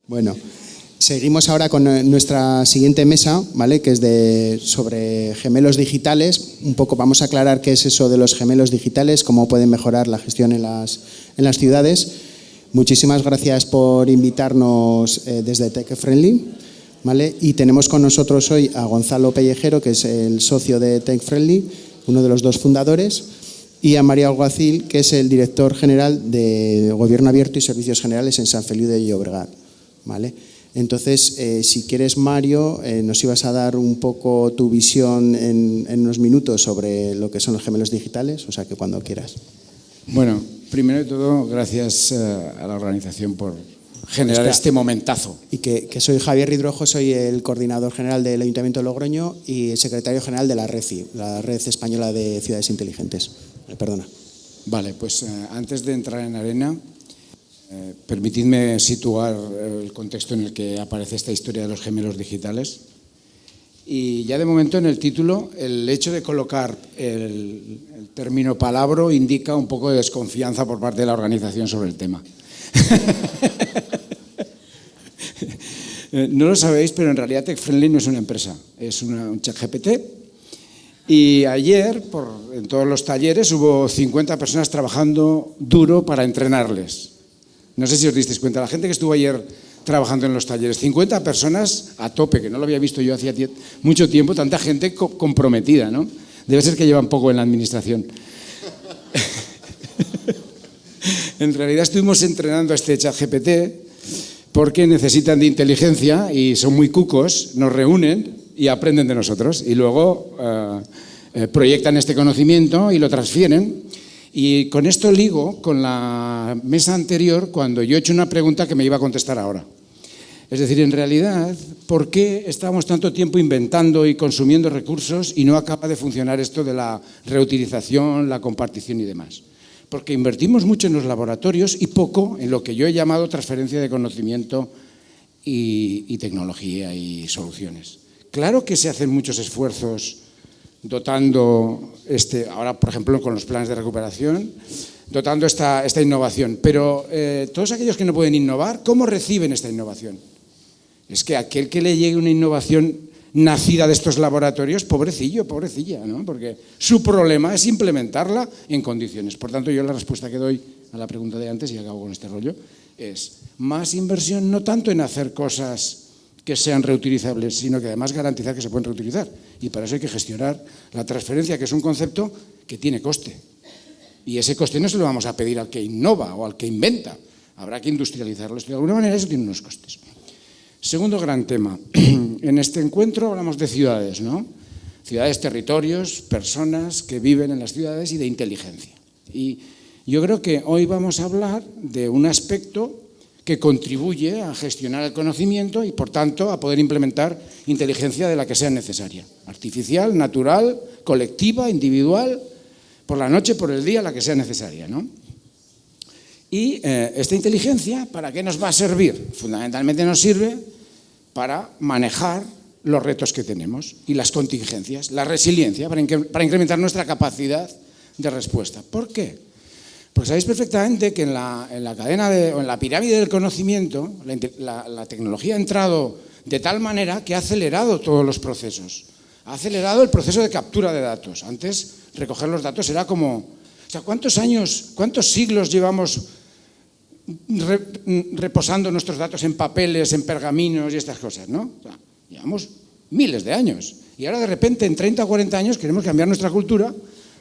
Bueno, seguimos ahora con nuestra siguiente mesa, ¿vale? Que es sobre gemelos digitales. Un poco vamos a aclarar qué es eso de los gemelos digitales, cómo pueden mejorar la gestión en las ciudades. Muchísimas gracias por invitarnos desde Tech Friendly, ¿vale? Y tenemos con nosotros hoy a Gonzalo Pellejero, que es el socio de Tech Friendly, uno de los dos fundadores, y a María Alguacil, que es el director general de Gobierno Abierto y Servicios Generales en Sant Feliu de Llobregat, ¿vale? Entonces, si quieres, Mario, nos ibas a dar un poco tu visión en unos minutos sobre lo que son los gemelos digitales, o sea que cuando quieras. Bueno, primero de todo, gracias a la organización por generar este momentazo. Y que soy Javier Ridrojo, soy el coordinador general del Ayuntamiento de Logroño y el secretario general de la RECI, la Red Española de Ciudades Inteligentes. Perdona. Vale, pues antes de entrar en arena, permitidme situar el contexto en el que aparece esta historia de los gemelos digitales. Y ya de momento en el título, el hecho de colocar el término palabra indica un poco de desconfianza por parte de la organización sobre el tema. No lo sabéis, pero en realidad Tech Friendly no es una empresa, es un ChatGPT. Y ayer, en todos los talleres, hubo 50 personas trabajando duro para entrenarles. No sé si os disteis cuenta, la gente que estuvo ayer trabajando en los talleres, 50 personas a tope, que no lo había visto yo hacía mucho tiempo, tanta gente comprometida, ¿no? Debe ser que llevan poco en la administración. En realidad estuvimos entrenando a este ChatGPT porque necesitan de inteligencia y son muy cucos, nos reúnen y aprenden de nosotros y luego proyectan este conocimiento y lo transfieren. Y con esto ligo con la mesa anterior cuando yo he hecho una pregunta que me iba a contestar ahora. Es decir, en realidad, ¿por qué estamos tanto tiempo inventando y consumiendo recursos y no acaba de funcionar esto de la reutilización, la compartición y demás? Porque invertimos mucho en los laboratorios y poco en lo que yo he llamado transferencia de conocimiento y tecnología y soluciones. Claro que se hacen muchos esfuerzos dotando, ahora por ejemplo con los planes de recuperación, dotando esta innovación, pero todos aquellos que no pueden innovar, ¿cómo reciben esta innovación? Es que aquel que le llegue una innovación nacida de estos laboratorios, pobrecillo, pobrecilla, ¿no? Porque su problema es implementarla en condiciones. Por tanto, yo la respuesta que doy a la pregunta de antes, y acabo con este rollo, es más inversión no tanto en hacer cosas que sean reutilizables, sino que además garantizar que se pueden reutilizar. Y para eso hay que gestionar la transferencia, que es un concepto que tiene coste. Y ese coste no se lo vamos a pedir al que innova o al que inventa. Habrá que industrializarlo. De alguna manera eso tiene unos costes. Segundo gran tema. En este encuentro hablamos de ciudades, ¿no? Ciudades, territorios, personas que viven en las ciudades y de inteligencia. Y yo creo que hoy vamos a hablar de un aspecto que contribuye a gestionar el conocimiento y, por tanto, a poder implementar inteligencia de la que sea necesaria. Artificial, natural, colectiva, individual, por la noche, por el día, la que sea necesaria, ¿no? Y esta inteligencia, ¿para qué nos va a servir? Fundamentalmente nos sirve para manejar los retos que tenemos y las contingencias, la resiliencia, para incrementar nuestra capacidad de respuesta. ¿Por qué? Porque sabéis perfectamente que en la cadena o en la pirámide del conocimiento, la tecnología ha entrado de tal manera que ha acelerado todos los procesos. Ha acelerado el proceso de captura de datos. Antes, recoger los datos era como... O sea, ¿cuántos años, cuántos siglos llevamos reposando nuestros datos en papeles, en pergaminos y estas cosas, ¿no? O sea, llevamos miles de años. Y ahora, de repente, en 30 o 40 años, queremos cambiar nuestra cultura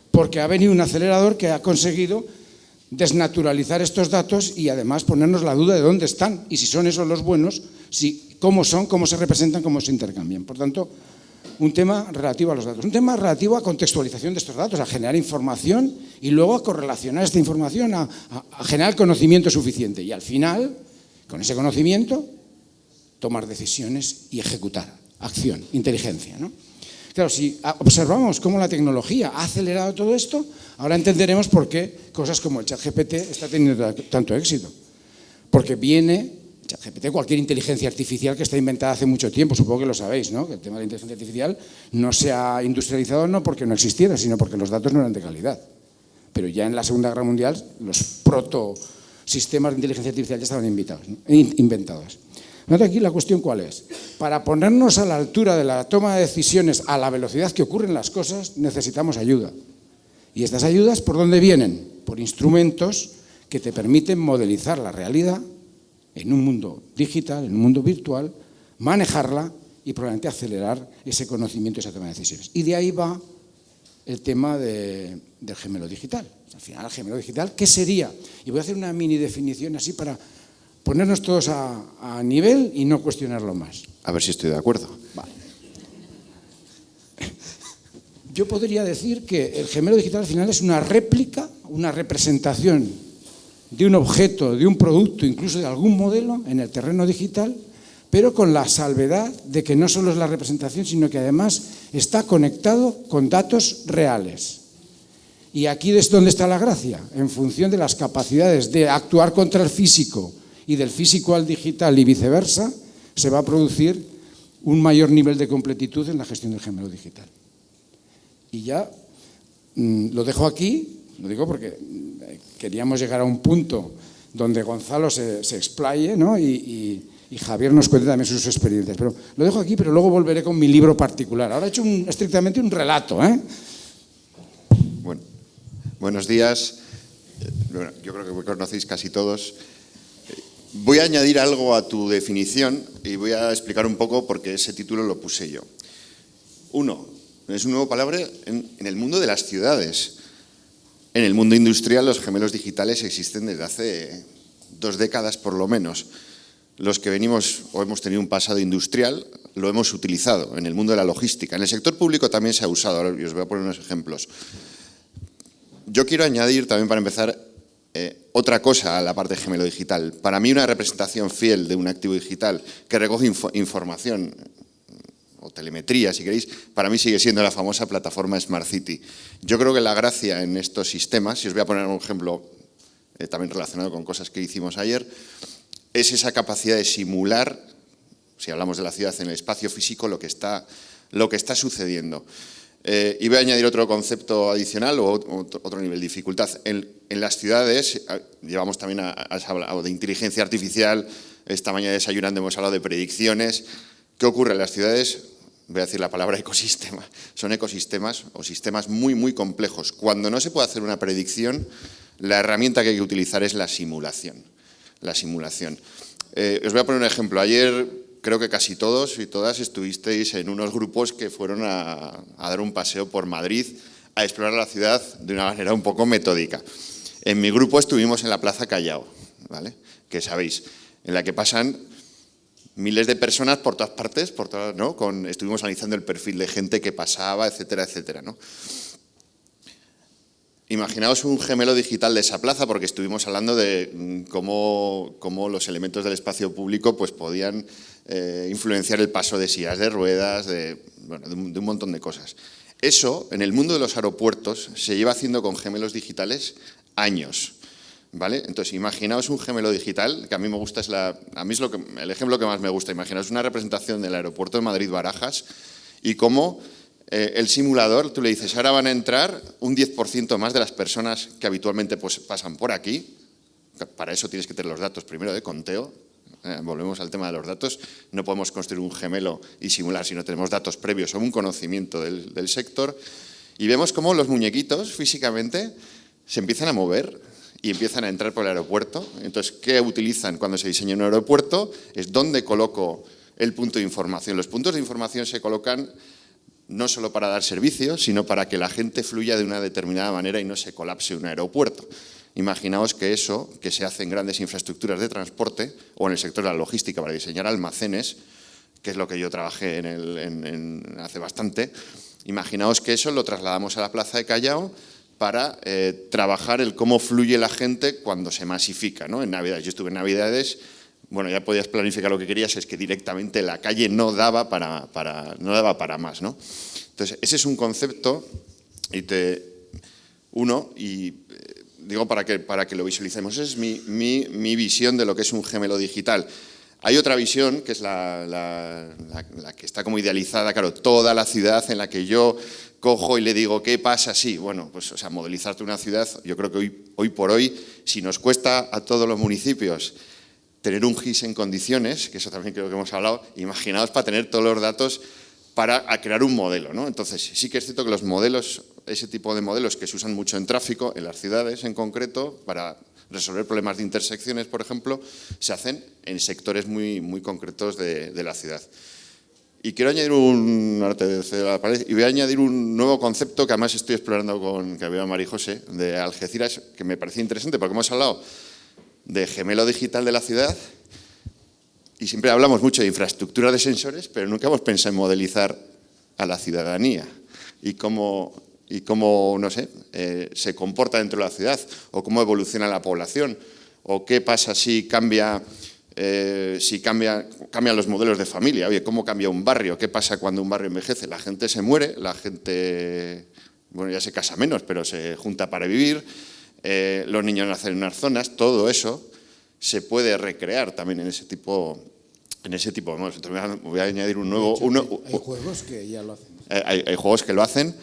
porque ha venido un acelerador que ha conseguido desnaturalizar estos datos y además ponernos la duda de dónde están y si son esos los buenos, cómo son, cómo se representan, cómo se intercambian. Por tanto, un tema relativo a los datos, un tema relativo a contextualización de estos datos, a generar información y luego a correlacionar esta información, a generar conocimiento suficiente y al final, con ese conocimiento, tomar decisiones y ejecutar, acción, inteligencia, ¿no? Claro, si observamos cómo la tecnología ha acelerado todo esto, ahora entenderemos por qué cosas como el ChatGPT está teniendo tanto éxito. Porque ChatGPT, cualquier inteligencia artificial que está inventada hace mucho tiempo, supongo que lo sabéis, ¿no? Que el tema de la inteligencia artificial no se ha industrializado no porque no existiera, sino porque los datos no eran de calidad. Pero ya en la Segunda Guerra Mundial los protosistemas de inteligencia artificial ya estaban inventados, ¿no? Fíjate aquí la cuestión cuál es. Para ponernos a la altura de la toma de decisiones a la velocidad que ocurren las cosas, necesitamos ayuda. Y estas ayudas, ¿por dónde vienen? Por instrumentos que te permiten modelizar la realidad en un mundo digital, en un mundo virtual, manejarla y probablemente acelerar ese conocimiento y esa toma de decisiones. Y de ahí va el tema del gemelo digital. Al final, el gemelo digital, ¿qué sería? Y voy a hacer una mini definición así para ponernos todos a nivel y no cuestionarlo más. A ver si estoy de acuerdo. Vale. Yo podría decir que el gemelo digital al final es una réplica, una representación de un objeto, de un producto, incluso de algún modelo en el terreno digital, pero con la salvedad de que no solo es la representación, sino que además está conectado con datos reales. Y aquí es donde está la gracia, en función de las capacidades de actuar contra el físico y del físico al digital y viceversa, se va a producir un mayor nivel de completitud en la gestión del gemelo digital. Y ya lo dejo aquí, lo digo porque queríamos llegar a un punto donde Gonzalo se explaye, ¿no? y Javier nos cuente también sus experiencias. Pero lo dejo aquí, pero luego volveré con mi libro particular. Ahora he hecho estrictamente un relato. Bueno, buenos días. Yo creo que me conocéis casi todos. Voy a añadir algo a tu definición y voy a explicar un poco por qué ese título lo puse yo. Uno, es un nuevo palabra en el mundo de las ciudades. En el mundo industrial los gemelos digitales existen desde hace 2 décadas por lo menos. Los que venimos o hemos tenido un pasado industrial lo hemos utilizado en el mundo de la logística. En el sector público también se ha usado. Ahora os voy a poner unos ejemplos. Yo quiero añadir también para empezar otra cosa a la parte de gemelo digital. Para mí una representación fiel de un activo digital que recoge información o telemetría, si queréis, para mí sigue siendo la famosa plataforma Smart City. Yo creo que la gracia en estos sistemas, y os voy a poner un ejemplo también relacionado con cosas que hicimos ayer, es esa capacidad de simular, si hablamos de la ciudad en el espacio físico, lo que está sucediendo. Y voy a añadir otro concepto adicional o otro nivel de dificultad. En las ciudades, llevamos también hablado de inteligencia artificial, esta mañana desayunando hemos hablado de predicciones. ¿Qué ocurre en las ciudades? Voy a decir la palabra ecosistema. Son ecosistemas o sistemas muy, muy complejos. Cuando no se puede hacer una predicción, la herramienta que hay que utilizar es la simulación. La simulación. Os voy a poner un ejemplo. Ayer creo que casi todos y todas estuvisteis en unos grupos que fueron a dar un paseo por Madrid, a explorar la ciudad de una manera un poco metódica. En mi grupo estuvimos en la Plaza Callao, ¿vale? Que sabéis, en la que pasan miles de personas por todas partes, ¿no? Estuvimos analizando el perfil de gente que pasaba, etcétera, etcétera, ¿no? Imaginaos un gemelo digital de esa plaza, porque estuvimos hablando de cómo los elementos del espacio público pues, podían influenciar el paso de sillas de ruedas, de un montón de cosas. Eso, en el mundo de los aeropuertos, se lleva haciendo con gemelos digitales años. ¿Vale? Entonces, imaginaos un gemelo digital, que a mí me gusta, el ejemplo que más me gusta. Imaginaos una representación del aeropuerto de Madrid-Barajas y cómo el simulador, tú le dices, ahora van a entrar un 10% más de las personas que habitualmente pues, pasan por aquí. Para eso tienes que tener los datos primero de conteo. Volvemos al tema de los datos. No podemos construir un gemelo y simular si no tenemos datos previos o un conocimiento del sector. Y vemos cómo los muñequitos físicamente se empiezan a mover y empiezan a entrar por el aeropuerto. Entonces, ¿qué utilizan cuando se diseña un aeropuerto? Es dónde coloco el punto de información. Los puntos de información se colocan no solo para dar servicio, sino para que la gente fluya de una determinada manera y no se colapse un aeropuerto. Imaginaos que eso, que se hace en grandes infraestructuras de transporte o en el sector de la logística para diseñar almacenes, que es lo que yo trabajé hace bastante, imaginaos que eso lo trasladamos a la Plaza de Callao para trabajar el cómo fluye la gente cuando se masifica, ¿no? En Navidades, yo estuve en Navidades, bueno, ya podías planificar lo que querías, es que directamente la calle no daba para más, ¿no? Entonces, ese es un concepto, y digo para que lo visualicemos, esa es mi visión de lo que es un gemelo digital. Hay otra visión, que es la que está como idealizada, claro, toda la ciudad en la que yo cojo y le digo, ¿qué pasa? Sí, bueno, pues, o sea, modelizarte una ciudad, yo creo que hoy por hoy, si nos cuesta a todos los municipios tener un GIS en condiciones, que eso también creo que hemos hablado, imaginaos para tener todos los datos para crear un modelo, ¿no? Entonces, sí que es cierto que los modelos, ese tipo de modelos que se usan mucho en tráfico, en las ciudades en concreto, para resolver problemas de intersecciones, por ejemplo, se hacen en sectores muy, muy concretos de la ciudad. Y quiero añadir y voy a añadir un nuevo concepto que además estoy explorando con que veo a María José, de Algeciras, que me parecía interesante, porque hemos hablado de gemelo digital de la ciudad y siempre hablamos mucho de infraestructura de sensores, pero nunca hemos pensado en modelizar a la ciudadanía y cómo no sé, se comporta dentro de la ciudad, o cómo evoluciona la población, o qué pasa si cambian los modelos de familia. Oye, ¿cómo cambia un barrio? ¿Qué pasa cuando un barrio envejece? La gente se muere, la gente, bueno, ya se casa menos, pero se junta para vivir, los niños nacen en unas zonas, todo eso se puede recrear también en ese tipo de modelos. Entonces voy a añadir un nuevo... Hay juegos que ya lo hacen. Hay juegos que lo hacen.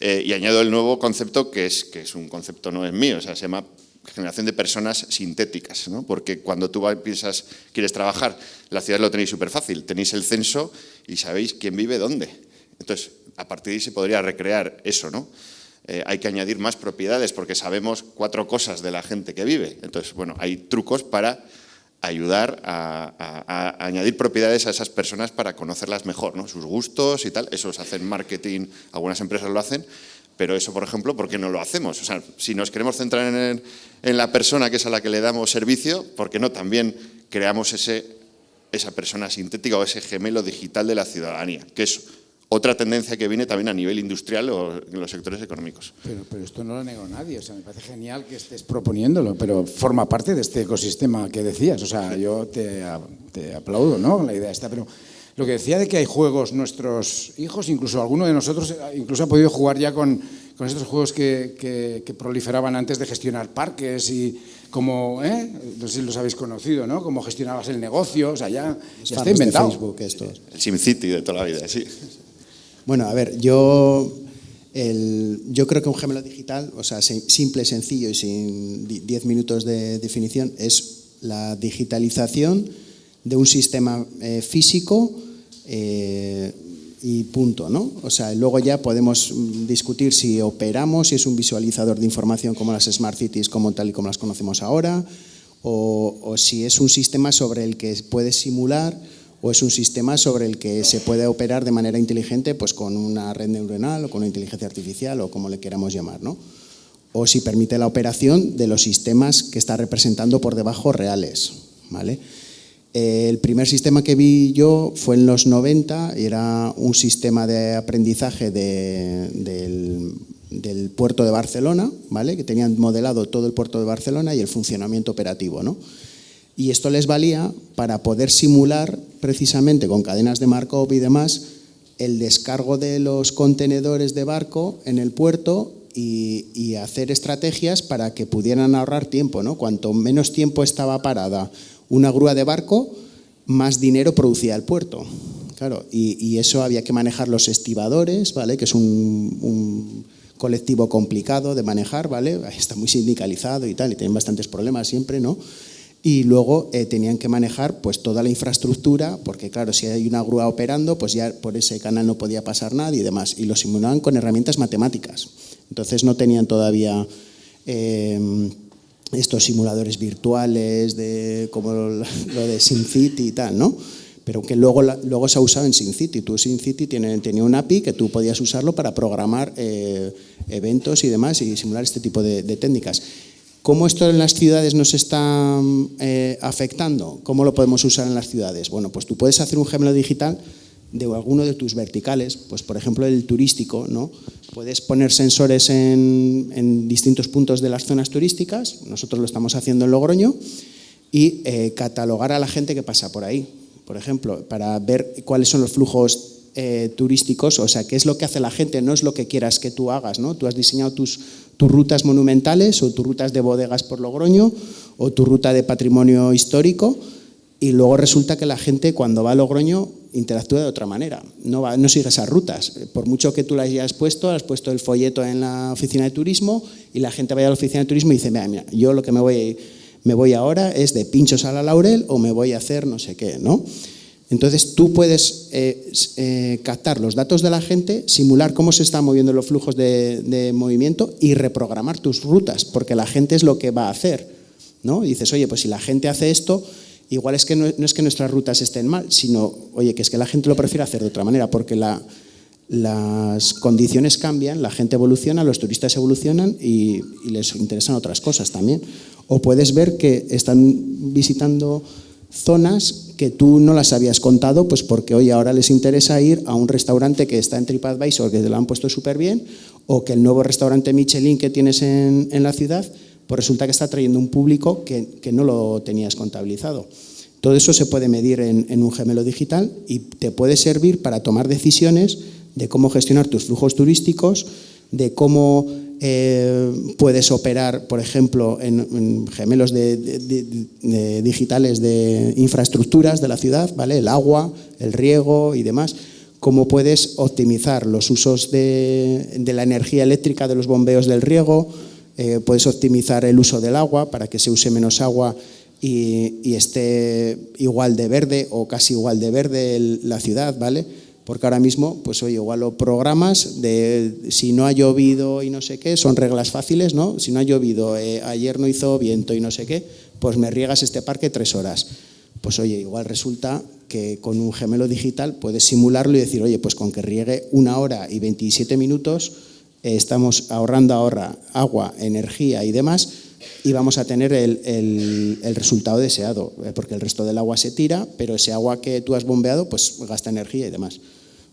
Y añado el nuevo concepto, que es un concepto no es mío, o sea, se llama generación de personas sintéticas, ¿no? Porque cuando tú quieres trabajar, la ciudad lo tenéis súper fácil, tenéis el censo y sabéis quién vive dónde. Entonces, a partir de ahí se podría recrear eso, ¿no? Hay que añadir más propiedades porque sabemos 4 cosas de la gente que vive. Entonces, bueno, hay trucos para ayudar a añadir propiedades a esas personas para conocerlas mejor, ¿no? Sus gustos y tal. Eso se hace en marketing, algunas empresas lo hacen, pero eso, por ejemplo, ¿por qué no lo hacemos? O sea, si nos queremos centrar en la persona que es a la que le damos servicio, ¿por qué no también creamos esa persona sintética o ese gemelo digital de la ciudadanía? Que es otra tendencia que viene también a nivel industrial o en los sectores económicos. Pero esto no lo negó nadie, o sea, me parece genial que estés proponiéndolo, pero forma parte de este ecosistema que decías, o sea, yo te aplaudo, ¿no?, la idea esta, pero lo que decía de que hay juegos, nuestros hijos, incluso alguno de nosotros, incluso ha podido jugar ya con estos juegos que proliferaban antes de gestionar parques y como, no sé si los habéis conocido, ¿no?, cómo gestionabas el negocio, o sea, ya está inventado. De Facebook, estos. El SimCity de toda la vida, sí. Bueno, a ver, yo creo que un gemelo digital, o sea, simple, sencillo y sin 10 minutos de definición, es la digitalización de un sistema físico y punto, ¿no? O sea, luego ya podemos discutir si operamos, si es un visualizador de información como las Smart Cities, como tal y como las conocemos ahora, o si es un sistema sobre el que puedes simular, o es un sistema sobre el que se puede operar de manera inteligente, pues con una red neuronal o con una inteligencia artificial o como le queramos llamar, ¿no? O si permite la operación de los sistemas que está representando por debajo reales, ¿vale? El primer sistema que vi yo fue en los 90 y era un sistema de aprendizaje del puerto de Barcelona, ¿vale? Que tenían modelado todo el puerto de Barcelona y el funcionamiento operativo, ¿no? Y esto les valía para poder simular precisamente con cadenas de Markov y demás el descargo de los contenedores de barco en el puerto y hacer estrategias para que pudieran ahorrar tiempo, ¿no? Cuanto menos tiempo estaba parada una grúa de barco, más dinero producía el puerto. Claro, y eso había que manejar los estibadores, ¿vale? Que es un colectivo complicado de manejar, ¿vale? Está muy sindicalizado y tal, y tienen bastantes problemas siempre, ¿no? Y luego tenían que manejar pues toda la infraestructura, porque claro, si hay una grúa operando, pues ya por ese canal no podía pasar nadie y demás. Y lo simulaban con herramientas matemáticas. Entonces no tenían todavía estos simuladores virtuales como lo de SimCity y tal, ¿no? Pero que luego se ha usado en SimCity. SimCity tenía un API que tú podías usarlo para programar eventos y demás y simular este tipo de técnicas. ¿Cómo esto en las ciudades nos está afectando? ¿Cómo lo podemos usar en las ciudades? Bueno, pues tú puedes hacer un gemelo digital de alguno de tus verticales, pues por ejemplo el turístico, ¿no? Puedes poner sensores en distintos puntos de las zonas turísticas, nosotros lo estamos haciendo en Logroño, y catalogar a la gente que pasa por ahí, por ejemplo, para ver cuáles son los flujos turísticos, o sea, qué es lo que hace la gente, no es lo que quieras que tú hagas, ¿no? Tú has diseñado tus rutas monumentales o tus rutas de bodegas por Logroño o tu ruta de patrimonio histórico y luego resulta que la gente cuando va a Logroño interactúa de otra manera, no sigue esas rutas. Por mucho que tú las hayas puesto, has puesto el folleto en la oficina de turismo y la gente vaya a la oficina de turismo y dice, mira, yo lo que me me voy ahora es de Pinchos a la Laurel o me voy a hacer no sé qué, ¿no? Entonces tú puedes captar los datos de la gente, simular cómo se están moviendo los flujos de movimiento y reprogramar tus rutas, porque la gente es lo que va a hacer, ¿no? Y dices, oye, pues si la gente hace esto, igual es que no es que nuestras rutas estén mal, sino, oye, que es que la gente lo prefiere hacer de otra manera, porque las condiciones cambian, la gente evoluciona, los turistas evolucionan y les interesan otras cosas también. O puedes ver que están visitando zonas que tú no las habías contado, pues porque hoy ahora les interesa ir a un restaurante que está en TripAdvisor, que te lo han puesto súper bien, o que el nuevo restaurante Michelin que tienes en la ciudad, pues resulta que está trayendo un público que no lo tenías contabilizado. Todo eso se puede medir en un gemelo digital y te puede servir para tomar decisiones de cómo gestionar tus flujos turísticos, de cómo puedes operar, por ejemplo, en gemelos digitales de infraestructuras de la ciudad, ¿vale? El agua, el riego y demás. Cómo puedes optimizar los usos de la energía eléctrica de los bombeos del riego, puedes optimizar el uso del agua para que se use menos agua y esté igual de verde o casi igual de verde la ciudad, ¿vale? Porque ahora mismo, pues oye, igual lo programas de si no ha llovido y no sé qué, son reglas fáciles, ¿no? Si no ha llovido, ayer no hizo viento y no sé qué, pues me riegas este parque 3 horas. Pues oye, igual resulta que con un gemelo digital puedes simularlo y decir, oye, pues con que riegue 1 hora y 27 minutos estamos ahorrando agua, energía y demás y vamos a tener el resultado deseado, porque el resto del agua se tira, pero ese agua que tú has bombeado pues gasta energía y demás.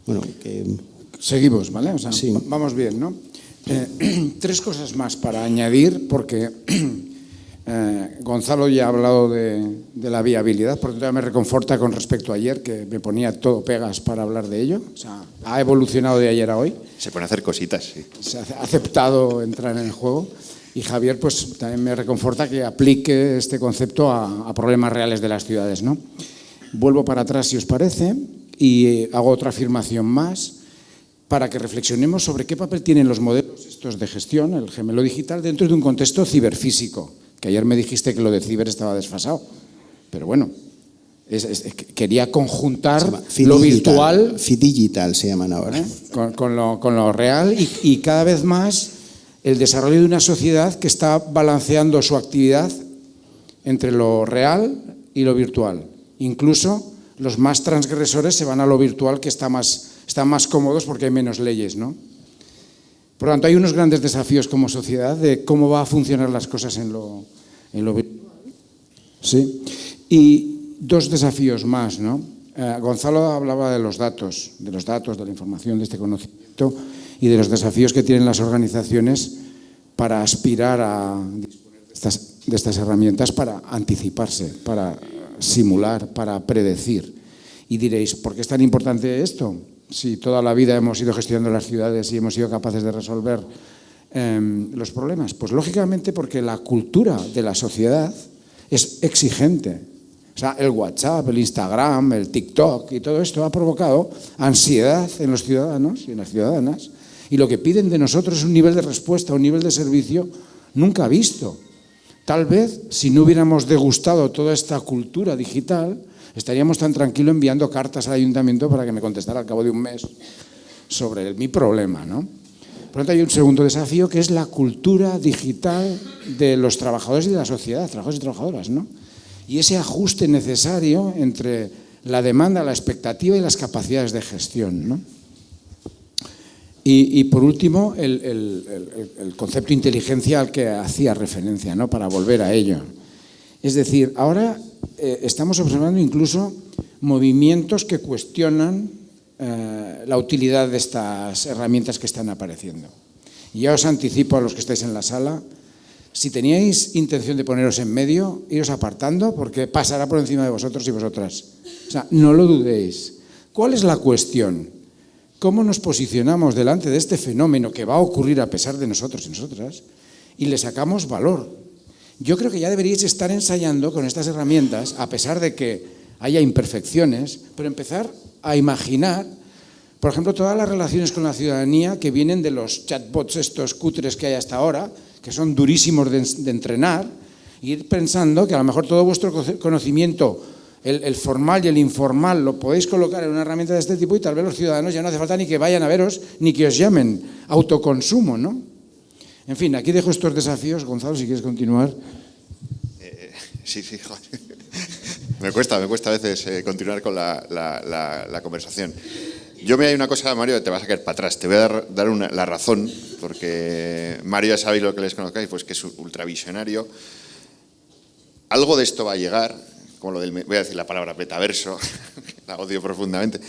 Bueno, seguimos, ¿vale? O sea, sí. Vamos bien, ¿no? 3 cosas más para añadir, porque Gonzalo ya ha hablado de la viabilidad, por lo tanto me reconforta con respecto a ayer, que me ponía todo pegas para hablar de ello. O sea, ha evolucionado de ayer a hoy. Se pone a hacer cositas, sí. Se ha aceptado entrar en el juego. Y Javier, pues también me reconforta que aplique este concepto a problemas reales de las ciudades, ¿no? Vuelvo para atrás, si os parece, y hago otra afirmación más para que reflexionemos sobre qué papel tienen los modelos estos de gestión, el gemelo digital, dentro de un contexto ciberfísico, que ayer me dijiste que lo de ciber estaba desfasado. Pero bueno, quería conjuntar lo virtual... Fidigital se llaman ahora. Con lo real y cada vez más el desarrollo de una sociedad que está balanceando su actividad entre lo real y lo virtual. Incluso los más transgresores se van a lo virtual, que están más cómodos porque hay menos leyes, ¿no? Por lo tanto, hay unos grandes desafíos como sociedad de cómo va a funcionar las cosas en lo virtual. ¿Sí? Y 2 desafíos más, ¿no? Gonzalo hablaba de los datos, de la información, de este conocimiento y de los desafíos que tienen las organizaciones para aspirar a disponer de estas herramientas para anticiparse, para simular, para predecir. Y diréis, ¿por qué es tan importante esto? Si toda la vida hemos ido gestionando las ciudades y hemos sido capaces de resolver los problemas. Pues lógicamente porque la cultura de la sociedad es exigente. O sea, el WhatsApp, el Instagram, el TikTok y todo esto ha provocado ansiedad en los ciudadanos y en las ciudadanas. Y lo que piden de nosotros es un nivel de respuesta, un nivel de servicio nunca visto. Tal vez, si no hubiéramos degustado toda esta cultura digital, estaríamos tan tranquilos enviando cartas al ayuntamiento para que me contestara al cabo de un mes sobre mi problema, ¿no? Por lo tanto, hay un segundo desafío que es la cultura digital de los trabajadores y de la sociedad, trabajadores y trabajadoras, ¿no? Y ese ajuste necesario entre la demanda, la expectativa y las capacidades de gestión, ¿no? Y por último, el concepto de inteligencia al que hacía referencia, ¿no? Para volver a ello. Es decir, ahora estamos observando incluso movimientos que cuestionan la utilidad de estas herramientas que están apareciendo. Y ya os anticipo a los que estáis en la sala, si teníais intención de poneros en medio, iros apartando porque pasará por encima de vosotros y vosotras. O sea, no lo dudéis. ¿Cuál es la cuestión? ¿Cómo nos posicionamos delante de este fenómeno que va a ocurrir a pesar de nosotros y nosotras y le sacamos valor? Yo creo que ya deberíais estar ensayando con estas herramientas, a pesar de que haya imperfecciones, pero empezar a imaginar, por ejemplo, todas las relaciones con la ciudadanía que vienen de los chatbots estos cutres que hay hasta ahora, que son durísimos de entrenar, Ir pensando que a lo mejor todo vuestro conocimiento, el formal y el informal, lo podéis colocar en una herramienta de este tipo y tal vez los ciudadanos ya no hace falta ni que vayan a veros ni que os llamen. Autoconsumo, ¿no? En fin, aquí dejo estos desafíos. Gonzalo, si quieres continuar. Sí, joder. Me cuesta a veces continuar con la conversación. Yo hay una cosa, Mario, te vas a caer para atrás. Te voy a dar la razón, porque Mario ya sabéis lo que les conozcáis, pues que es ultravisionario. Algo de esto va a llegar, como lo del, voy a decir la palabra metaverso, la odio profundamente,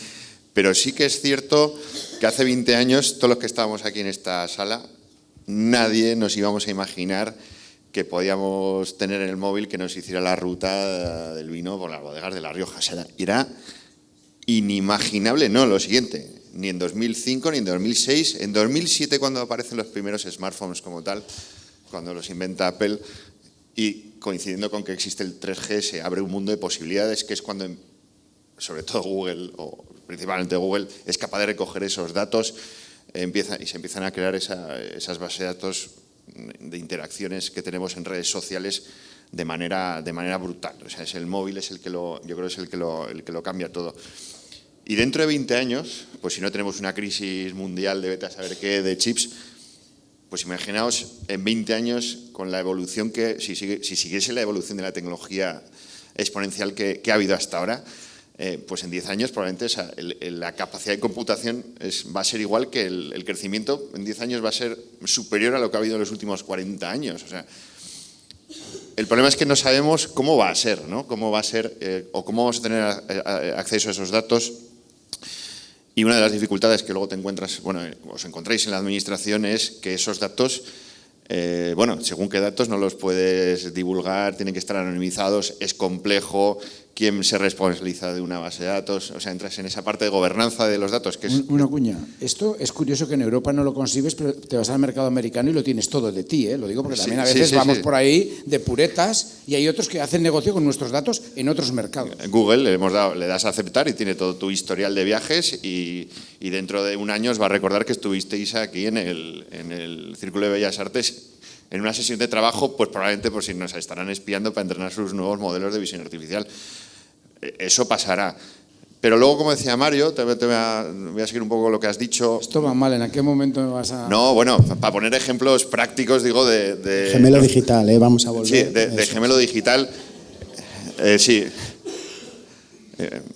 pero sí que es cierto que hace 20 años, todos los que estábamos aquí en esta sala, nadie nos íbamos a imaginar que podíamos tener en el móvil que nos hiciera la ruta del vino por las bodegas de La Rioja. O sea, era inimaginable, no, lo siguiente, ni en 2005 ni en 2006, en 2007 cuando aparecen los primeros smartphones como tal, cuando los inventa Apple, y coincidiendo con que existe el 3G, se abre un mundo de posibilidades, que es cuando, sobre todo Google, o principalmente Google, es capaz de recoger esos datos y se empiezan a crear esas bases de datos de interacciones que tenemos en redes sociales de manera brutal. O sea, es el móvil, es el que yo creo es el que lo cambia todo. Y dentro de 20 años, pues si no tenemos una crisis mundial de vete a saber qué, de chips, pues imaginaos en 20 años con la evolución que, si siguiese la evolución de la tecnología exponencial que ha habido hasta ahora, pues en 10 años probablemente la capacidad de computación va a ser igual que el crecimiento en 10 años va a ser superior a lo que ha habido en los últimos 40 años. O sea, el problema es que no sabemos cómo va a ser, ¿no? Cómo va a ser o cómo vamos a tener acceso a esos datos. Y una de las dificultades que luego os encontráis en la administración es que esos datos, según qué datos no los puedes divulgar, tienen que estar anonimizados, es complejo, quién se responsabiliza de una base de datos, o sea, entras en esa parte de gobernanza de los datos. Que es una cuña. Esto es curioso que en Europa no lo concibes, pero te vas al mercado americano y lo tienes todo de ti, ¿eh? Lo digo porque también a veces vamos por ahí de puretas y hay otros que hacen negocio con nuestros datos en otros mercados. Google le das a aceptar y tiene todo tu historial de viajes y dentro de un año os va a recordar que estuvisteis aquí en el Círculo de Bellas Artes en una sesión de trabajo, pues probablemente por si nos estarán espiando para entrenar sus nuevos modelos de visión artificial. Eso pasará. Pero luego, como decía Mario, voy a seguir un poco lo que has dicho. Esto va mal, ¿en qué momento me vas a...? No, bueno, para poner ejemplos prácticos, digo, de gemelo digital, vamos a volver. Sí, de gemelo digital. Sí.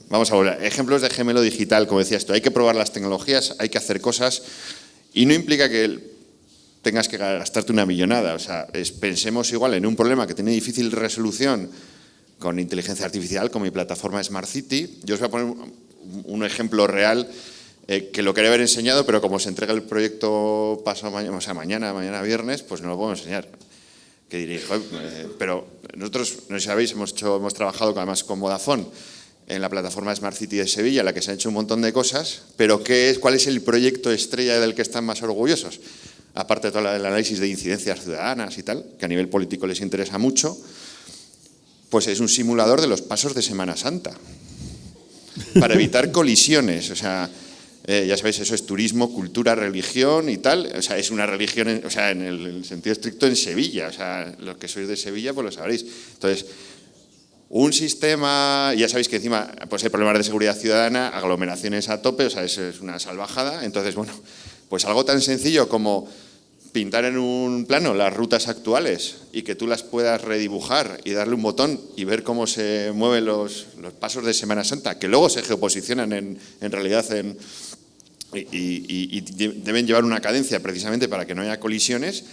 Vamos a volver. Ejemplos de gemelo digital, como decías tú. Hay que probar las tecnologías, hay que hacer cosas y no implica que tengas que gastarte una millonada. O sea, pensemos igual en un problema que tiene difícil resolución con inteligencia artificial, con mi plataforma Smart City. Yo os voy a poner un ejemplo real que lo quería haber enseñado, pero como se entrega el proyecto pasado mañana, o sea, mañana viernes, pues no lo puedo enseñar. Que diréis, pero nosotros, no sé si sabéis, hemos trabajado además con Vodafone en la plataforma Smart City de Sevilla, en la que se han hecho un montón de cosas, pero ¿cuál es el proyecto estrella del que están más orgullosos? Aparte de todo el análisis de incidencias ciudadanas y tal, que a nivel político les interesa mucho, pues es un simulador de los pasos de Semana Santa, para evitar colisiones. O sea, ya sabéis, eso es turismo, cultura, religión y tal. O sea, es una religión, en el sentido estricto en Sevilla. O sea, los que sois de Sevilla, pues lo sabréis. Entonces, un sistema, ya sabéis que encima pues hay problemas de seguridad ciudadana, aglomeraciones a tope, o sea, eso es una salvajada. Entonces, bueno, pues algo tan sencillo como pintar en un plano las rutas actuales y que tú las puedas redibujar y darle un botón y ver cómo se mueven los pasos de Semana Santa, que luego se geoposicionan en realidad y deben llevar una cadencia precisamente para que no haya colisiones,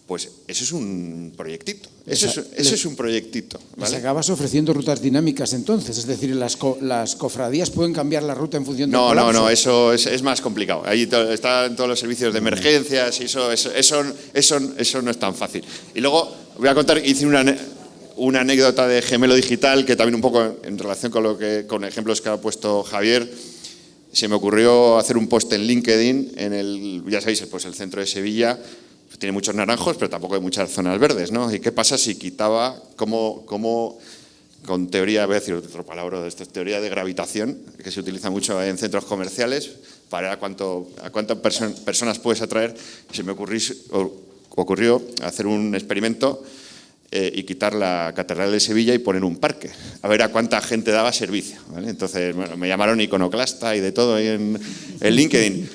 pues eso es un proyectito. Eso es un proyectito, ¿vale? Les acabas ofreciendo rutas dinámicas entonces, es decir, las cofradías pueden cambiar la ruta en función del colapso. No, eso es más complicado. Ahí están todos los servicios de emergencias y eso no es tan fácil. Y luego voy a contar, hice una anécdota de gemelo digital que también un poco en relación con ejemplos que ha puesto Javier. Se me ocurrió hacer un post en LinkedIn ya sabéis, pues el centro de Sevilla tiene muchos naranjos, pero tampoco hay muchas zonas verdes, ¿no? ¿Y qué pasa si quitaba cómo con teoría, voy a decir otro palabra de esto, teoría de gravitación, que se utiliza mucho en centros comerciales, para a cuántas personas puedes atraer? Se me ocurrió hacer un experimento y quitar la Catedral de Sevilla y poner un parque, a ver a cuánta gente daba servicio, ¿vale? Entonces, bueno, me llamaron iconoclasta y de todo ahí en LinkedIn.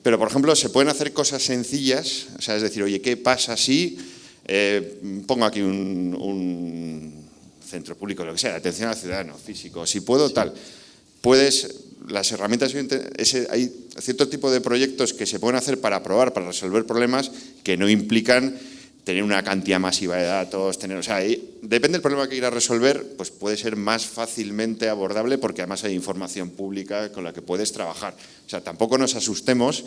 Pero, por ejemplo, se pueden hacer cosas sencillas, o sea, es decir, oye, ¿qué pasa si pongo aquí un centro público, lo que sea, de atención al ciudadano, físico, si puedo, tal? Puedes, las herramientas, hay cierto tipo de proyectos que se pueden hacer para probar, para resolver problemas que no implican tener una cantidad masiva de datos, o sea, depende del problema que quieras resolver, pues puede ser más fácilmente abordable porque además hay información pública con la que puedes trabajar. O sea, tampoco nos asustemos.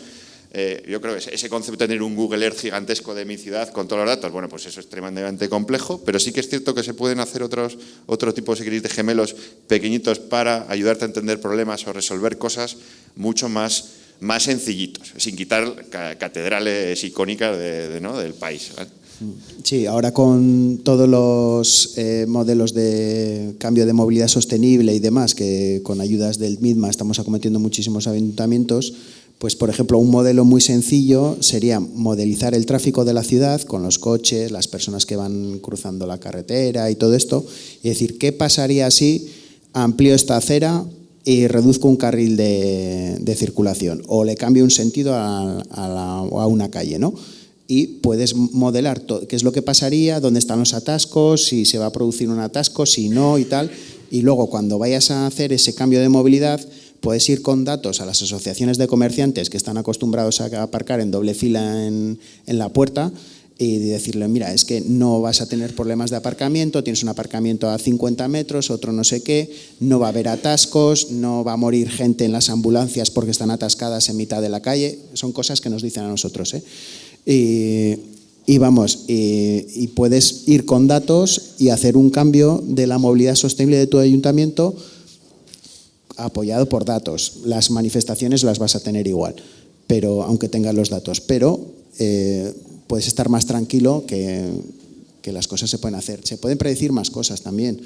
Yo creo que ese concepto de tener un Google Earth gigantesco de mi ciudad con todos los datos, bueno, pues eso es tremendamente complejo, pero sí que es cierto que se pueden hacer otro tipo, si queréis, de gemelos pequeñitos para ayudarte a entender problemas o resolver cosas mucho más sencillitos, sin quitar catedrales icónicas del país, ¿vale? Sí, ahora con todos los modelos de cambio de movilidad sostenible y demás, que con ayudas del MIDMA estamos acometiendo muchísimos ayuntamientos, pues por ejemplo un modelo muy sencillo sería modelizar el tráfico de la ciudad con los coches, las personas que van cruzando la carretera y todo esto, y decir, ¿qué pasaría si amplío esta acera y reduzco un carril de circulación o le cambio un sentido a una calle, ¿no? Y puedes modelar qué es lo que pasaría, dónde están los atascos, si se va a producir un atasco, si no y tal. Y luego cuando vayas a hacer ese cambio de movilidad, puedes ir con datos a las asociaciones de comerciantes que están acostumbrados a aparcar en doble fila en la puerta y decirle, mira, es que no vas a tener problemas de aparcamiento, tienes un aparcamiento a 50 metros, otro no sé qué, no va a haber atascos, no va a morir gente en las ambulancias porque están atascadas en mitad de la calle. Son cosas que nos dicen a nosotros, ¿eh? Y puedes ir con datos y hacer un cambio de la movilidad sostenible de tu ayuntamiento apoyado por datos. Las manifestaciones las vas a tener igual, pero aunque tengas los datos, pero puedes estar más tranquilo que las cosas se pueden hacer. Se pueden predecir más cosas también.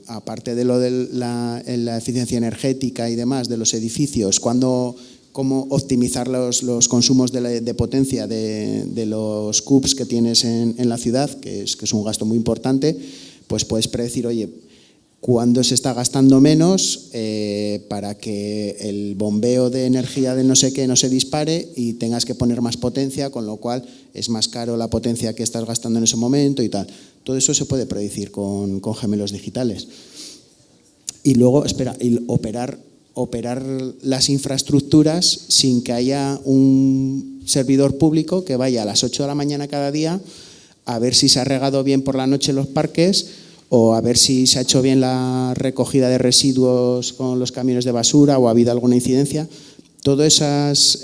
Aparte de lo de la eficiencia energética y demás de los edificios, cómo optimizar los consumos de potencia de los CUPs que tienes en la ciudad, que es un gasto muy importante, pues puedes predecir, oye, cuándo se está gastando menos para que el bombeo de energía de no sé qué no se dispare y tengas que poner más potencia, con lo cual es más caro la potencia que estás gastando en ese momento y tal. Todo eso se puede predecir con gemelos digitales. Y luego, operar las infraestructuras sin que haya un servidor público que vaya a las 8 de la mañana cada día a ver si se ha regado bien por la noche los parques o a ver si se ha hecho bien la recogida de residuos con los camiones de basura o ha habido alguna incidencia. Todas esas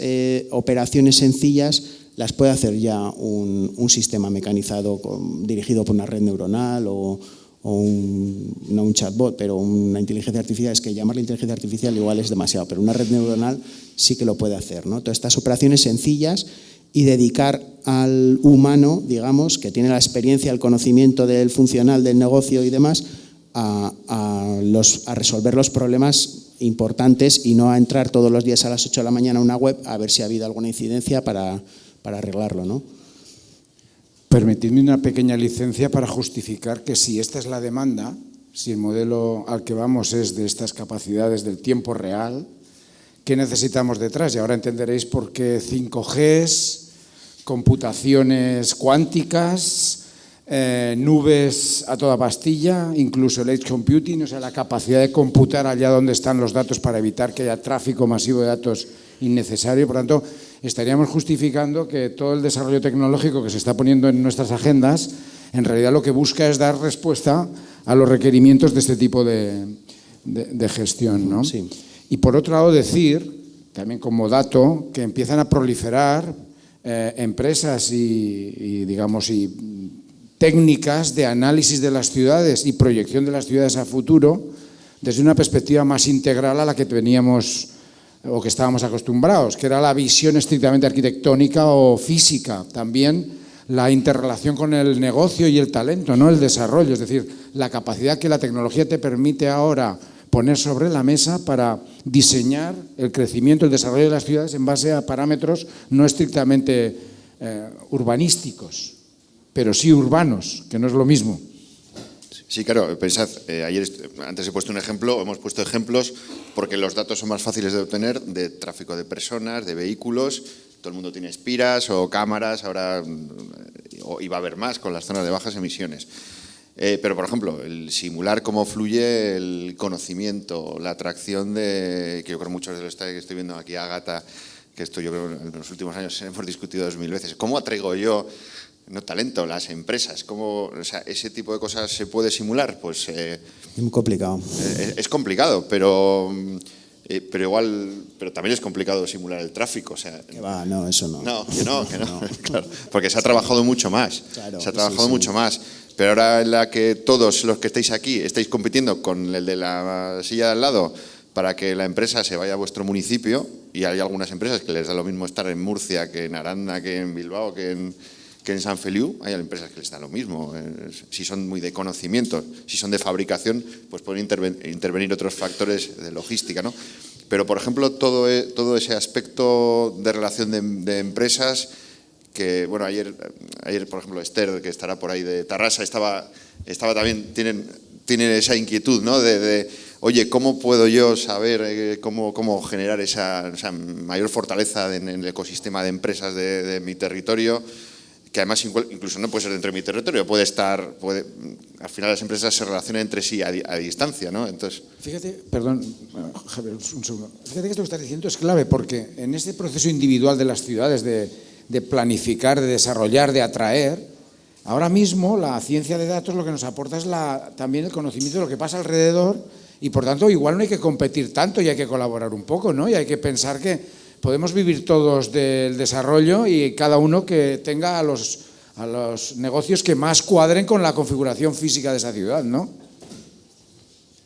operaciones sencillas las puede hacer ya un sistema mecanizado dirigido por una red neuronal o no un chatbot, pero una inteligencia artificial. Es que llamarla inteligencia artificial igual es demasiado, pero una red neuronal sí que lo puede hacer, ¿no? Todas estas operaciones sencillas y dedicar al humano, digamos, que tiene la experiencia, el conocimiento del funcional del negocio y demás, a resolver los problemas importantes y no a entrar todos los días a las 8 de la mañana a una web a ver si ha habido alguna incidencia para arreglarlo, ¿no? Permitidme una pequeña licencia para justificar que si esta es la demanda, si el modelo al que vamos es de estas capacidades del tiempo real, ¿qué necesitamos detrás? Y ahora entenderéis por qué 5Gs, computaciones cuánticas, nubes a toda pastilla, incluso el edge computing, o sea, la capacidad de computar allá donde están los datos para evitar que haya tráfico masivo de datos innecesario. Por tanto, estaríamos justificando que todo el desarrollo tecnológico que se está poniendo en nuestras agendas, en realidad lo que busca es dar respuesta a los requerimientos de este tipo de gestión, ¿no? Sí. Y por otro lado decir, también como dato, que empiezan a proliferar empresas y técnicas de análisis de las ciudades y proyección de las ciudades a futuro desde una perspectiva más integral a la que teníamos o que estábamos acostumbrados, que era la visión estrictamente arquitectónica o física. También la interrelación con el negocio y el talento, ¿no? El desarrollo, es decir, la capacidad que la tecnología te permite ahora poner sobre la mesa para diseñar el crecimiento, el desarrollo de las ciudades en base a parámetros no estrictamente urbanísticos. pero sí urbanos, que no es lo mismo. Sí, claro, pensad, antes he puesto un ejemplo, hemos puesto ejemplos porque los datos son más fáciles de obtener de tráfico de personas, de vehículos, todo el mundo tiene espiras o cámaras, ahora y va a haber más con las zonas de bajas emisiones. Pero, por ejemplo, el simular cómo fluye el conocimiento, la atracción que yo creo muchos de los que estoy viendo aquí, Ágata, que esto yo creo en los últimos años hemos discutido 2000 veces, ¿cómo atraigo yo talento, las empresas? ¿Cómo, o sea, ese tipo de cosas se puede simular? Pues es muy complicado. Es complicado, pero también es complicado simular el tráfico. O sea, que va, no, eso no. No. Claro, porque se ha trabajado mucho más. Claro, se ha trabajado mucho más. Pero ahora en la que todos los que estáis aquí estáis compitiendo con el de la silla de al lado para que la empresa se vaya a vuestro municipio, y hay algunas empresas que les da lo mismo estar en Murcia que en Aranda, que en Bilbao, que en Sant Feliu, hay empresas que les da lo mismo. Si son muy de conocimiento, si son de fabricación, pues pueden intervenir otros factores de logística, ¿no? Pero, por ejemplo, todo ese aspecto de relación de empresas, que, bueno, ayer, por ejemplo, Esther, que estará por ahí de Tarrasa, estaba también, tiene esa inquietud, ¿no? Oye, ¿cómo puedo yo saber cómo generar esa mayor fortaleza en el ecosistema de empresas de mi territorio? Que además incluso no puede ser dentro de mi territorio, al final las empresas se relacionan entre sí a distancia, ¿no? Entonces, fíjate, perdón, Javier, un segundo. Fíjate que esto que estás diciendo es clave, porque en este proceso individual de las ciudades de planificar, de desarrollar, de atraer, ahora mismo la ciencia de datos lo que nos aporta es también el conocimiento de lo que pasa alrededor, y por tanto igual no hay que competir tanto y hay que colaborar un poco, ¿no? Y hay que pensar que podemos vivir todos del desarrollo y cada uno que tenga a los negocios que más cuadren con la configuración física de esa ciudad, ¿no?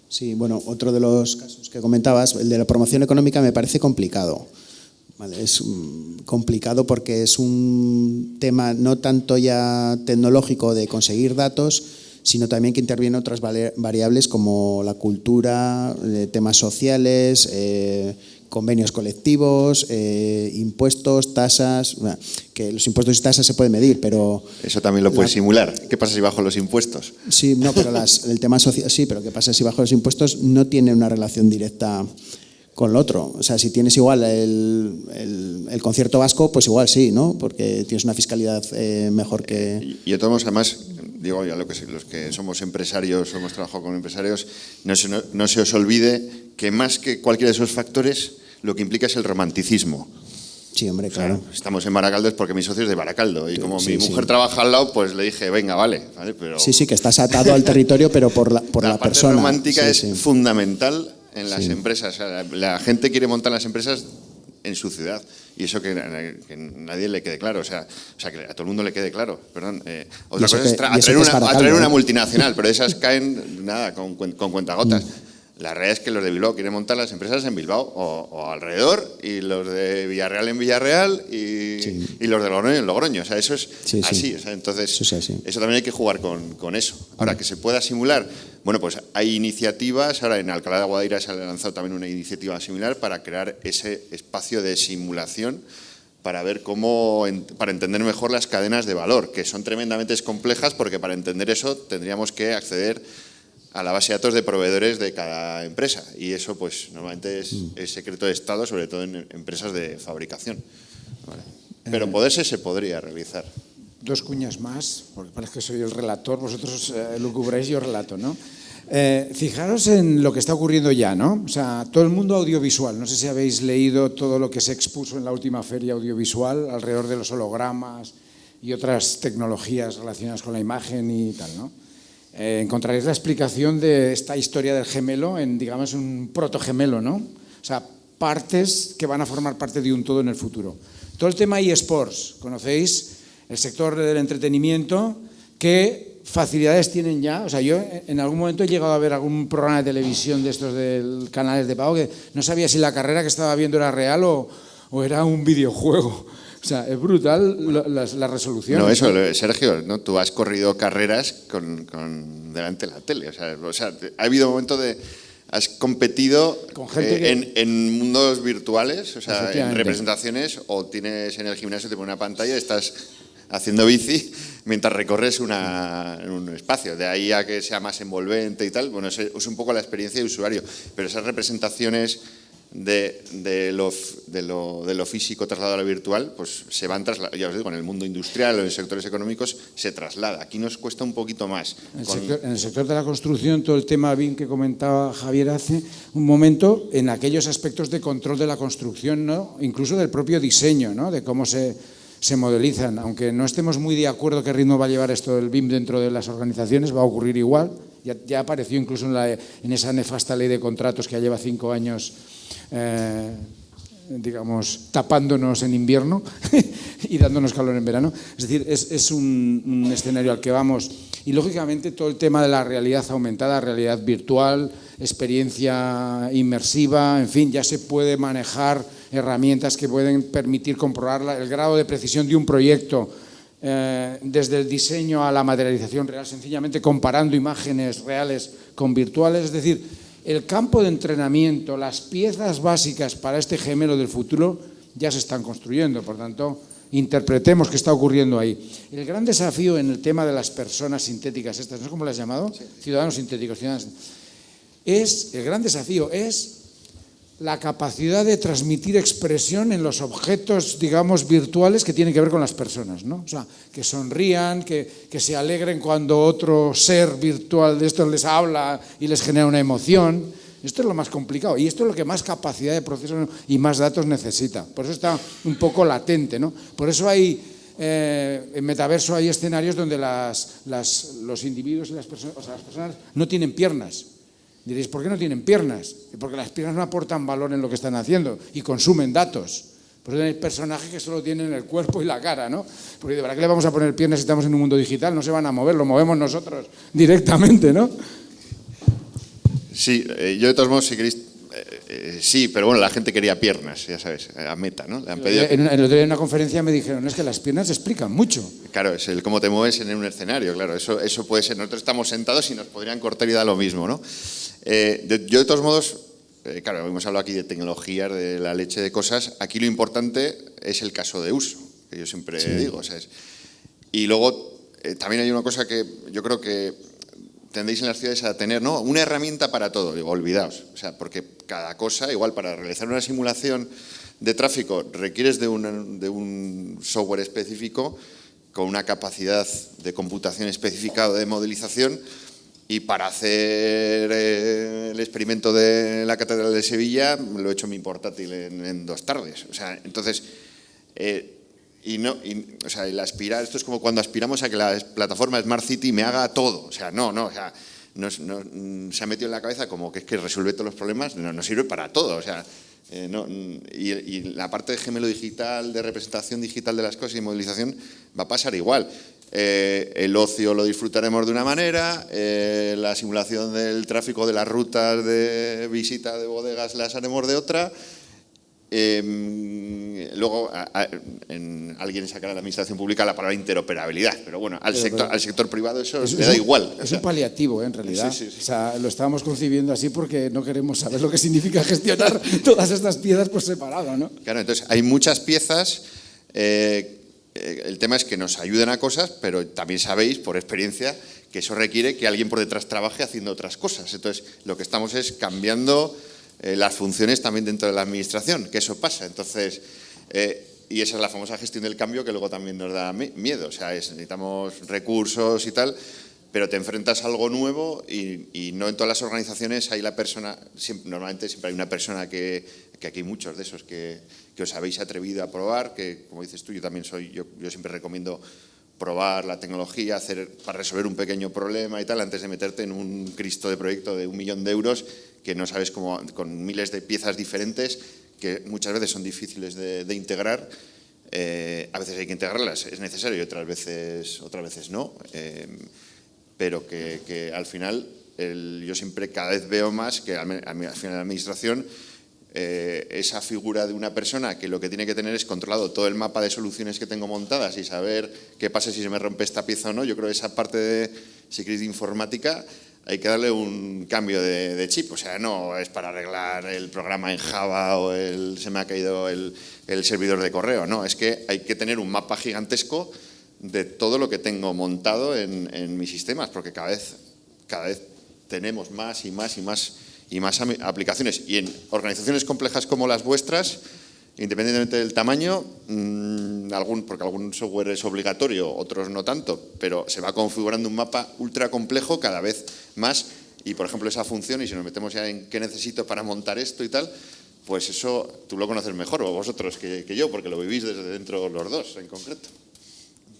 Sí, bueno, otro de los casos que comentabas, el de la promoción económica, me parece complicado. Vale, es complicado porque es un tema no tanto ya tecnológico de conseguir datos, sino también que intervienen otras variables como la cultura, temas sociales, convenios colectivos, impuestos, tasas, que los impuestos y tasas se pueden medir, pero... Eso también lo puedes simular. ¿Qué pasa si bajo los impuestos? Sí, no, pero el tema social, sí, pero ¿qué pasa si bajo los impuestos no tiene una relación directa con lo otro? O sea, si tienes igual el concierto vasco, pues igual sí, ¿no? Porque tienes una fiscalidad mejor que... Y de todos modos, además, digo, ya los que somos empresarios, hemos trabajado con empresarios, no se os olvide que más que cualquiera de esos factores, lo que implica es el romanticismo. Sí, hombre, claro. O sea, estamos en Baracaldo es porque mi socio es de Baracaldo, y como sí, mi mujer trabaja al lado, pues le dije, venga, vale. Pero sí, que estás atado al territorio, pero por la persona. La parte romántica es fundamental en las empresas. O sea, la gente quiere montar las empresas en su ciudad, y eso que nadie le quede claro, o sea que a todo el mundo le quede claro, perdón. Otra cosa es atraer una multinacional, pero esas caen nada, con cuentagotas. La realidad es que los de Bilbao quieren montar las empresas en Bilbao o alrededor, y los de Villarreal en Villarreal, y los de Logroño en Logroño. O sea, eso es así. O sea, entonces, eso también hay que jugar con eso. Ahora, que se pueda simular, bueno, pues hay iniciativas. Ahora en Alcalá de Guadaira se ha lanzado también una iniciativa similar para crear ese espacio de simulación para ver para entender mejor las cadenas de valor, que son tremendamente complejas, porque para entender eso tendríamos que acceder a la base de datos de proveedores de cada empresa, y eso pues normalmente es secreto de Estado, sobre todo en empresas de fabricación. Vale. Pero se podría realizar. Dos cuñas más, porque parece que soy el relator, vosotros lo cubráis y yo relato, ¿no? Fijaros en lo que está ocurriendo ya, ¿no? O sea, todo el mundo audiovisual, no sé si habéis leído todo lo que se expuso en la última feria audiovisual alrededor de los hologramas y otras tecnologías relacionadas con la imagen y tal, ¿no? Encontraréis la explicación de esta historia del gemelo en, digamos, un protogemelo, ¿no? O sea, partes que van a formar parte de un todo en el futuro. Todo el tema eSports, ¿conocéis? El sector del entretenimiento, ¿qué facilidades tienen ya? O sea, yo en algún momento he llegado a ver algún programa de televisión de estos de canales de pago que no sabía si la carrera que estaba viendo era real o era un videojuego. O sea, es brutal la resolución. No, eso, Sergio, ¿no? Tú has corrido carreras con delante de la tele. O sea, ha habido momentos has competido con gente en mundos virtuales, o sea, en representaciones, o tienes en el gimnasio, te pones una pantalla y estás haciendo bici mientras recorres un espacio. De ahí a que sea más envolvente y tal, bueno, es un poco la experiencia de usuario, pero esas representaciones de lo físico trasladado a lo virtual, pues se van trasladando, ya os digo, en el mundo industrial o en sectores económicos se traslada. Aquí nos cuesta un poquito más. En el sector de la construcción, todo el tema BIM que comentaba Javier hace un momento, en aquellos aspectos de control de la construcción, ¿no? Incluso del propio diseño, ¿no? De cómo se modelizan. Aunque no estemos muy de acuerdo qué ritmo va a llevar esto del BIM dentro de las organizaciones, va a ocurrir igual. Ya apareció incluso en esa nefasta ley de contratos que ya lleva 5 años, digamos, tapándonos en invierno y dándonos calor en verano. Es decir, es un escenario al que vamos. Y lógicamente todo el tema de la realidad aumentada, realidad virtual, experiencia inmersiva, en fin, ya se puede manejar herramientas que pueden permitir comprobar el grado de precisión de un proyecto desde el diseño a la materialización real, sencillamente comparando imágenes reales con virtuales. Es decir, el campo de entrenamiento, las piezas básicas para este gemelo del futuro ya se están construyendo. Por tanto, interpretemos qué está ocurriendo ahí. El gran desafío en el tema de las personas sintéticas, estas, ¿no es como las has llamado? Sí. Ciudadanos sintéticos. El gran desafío es la capacidad de transmitir expresión en los objetos, digamos, virtuales que tienen que ver con las personas, ¿no? O sea, que sonrían, que se alegren cuando otro ser virtual de estos les habla y les genera una emoción. Esto es lo más complicado y esto es lo que más capacidad de proceso y más datos necesita. Por eso está un poco latente, ¿no? Por eso hay, en metaverso hay escenarios donde los individuos y las personas no tienen piernas. Diréis, ¿por qué no tienen piernas? Porque las piernas no aportan valor en lo que están haciendo y consumen datos. Por eso hay personajes que solo tienen el cuerpo y la cara, ¿no? Porque ¿de verdad qué le vamos a poner piernas si estamos en un mundo digital? No se van a mover, lo movemos nosotros directamente, ¿no? Sí, yo de todos modos, si queréis, sí, pero bueno, la gente quería piernas, ya sabes, a Meta, ¿no? Le han pedido... El otro día en una conferencia me dijeron, es que las piernas explican mucho. Claro, es el cómo te mueves en un escenario, claro, eso puede ser. Nosotros estamos sentados y nos podrían cortar y da lo mismo, ¿no? Yo de todos modos, claro, hemos hablado aquí de tecnologías, de la leche de cosas. Aquí lo importante es el caso de uso, que yo siempre digo, ¿sabes? Y luego también hay una cosa que yo creo que tendéis en las ciudades a tener, ¿no? Una herramienta para todo. Digo, olvidaos, o sea, porque cada cosa, igual para realizar una simulación de tráfico requieres de un software específico con una capacidad de computación específica o de modelización. Y para hacer el experimento de la Catedral de Sevilla lo he hecho en mi portátil en 2 tardes. O sea, entonces, o sea, el aspirar, esto es como cuando aspiramos a que la plataforma Smart City me haga todo. O sea, o sea, se ha metido en la cabeza como que es que resuelve todos los problemas, no sirve para todo. O sea, y la parte de gemelo digital, de representación digital de las cosas y modelización va a pasar igual. El ocio lo disfrutaremos de una manera, la simulación del tráfico de las rutas de visita de bodegas las haremos de otra. Luego alguien sacará a la administración pública la palabra interoperabilidad, pero bueno, al sector privado eso le da igual. Es un paliativo, en realidad. Sí. O sea, lo estábamos concibiendo así porque no queremos saber lo que significa gestionar todas estas piezas por separado, ¿no? Claro, entonces hay muchas piezas. El tema es que nos ayuden a cosas, pero también sabéis, por experiencia, que eso requiere que alguien por detrás trabaje haciendo otras cosas. Entonces, lo que estamos es cambiando las funciones también dentro de la administración, que eso pasa. Entonces, y esa es la famosa gestión del cambio que luego también nos da miedo. O sea, necesitamos recursos y tal, pero te enfrentas a algo nuevo y no en todas las organizaciones hay la persona, normalmente siempre hay una persona que aquí hay muchos de esos que os habéis atrevido a probar, que como dices tú, yo también yo siempre recomiendo probar la tecnología, para resolver un pequeño problema y tal, antes de meterte en un Cristo de proyecto de 1 millón de euros que no sabes cómo, con miles de piezas diferentes que muchas veces son difíciles de integrar. A veces hay que integrarlas, es necesario, y otras veces no. Pero que al final yo siempre cada vez veo más que al final la administración esa figura de una persona que lo que tiene que tener es controlado todo el mapa de soluciones que tengo montadas y saber qué pasa si se me rompe esta pieza o no. Yo creo que esa parte de, si queréis, de informática hay que darle un cambio de chip. O sea, no es para arreglar el programa en Java o se me ha caído el servidor de correo. No, es que hay que tener un mapa gigantesco de todo lo que tengo montado en mis sistemas, porque cada vez tenemos más y más aplicaciones. Y en organizaciones complejas como las vuestras, independientemente del tamaño, porque algún software es obligatorio, otros no tanto, pero se va configurando un mapa ultra complejo cada vez más. Y, por ejemplo, esa función, y si nos metemos ya en qué necesito para montar esto y tal, pues eso tú lo conoces mejor, o vosotros que yo, porque lo vivís desde dentro los dos en concreto.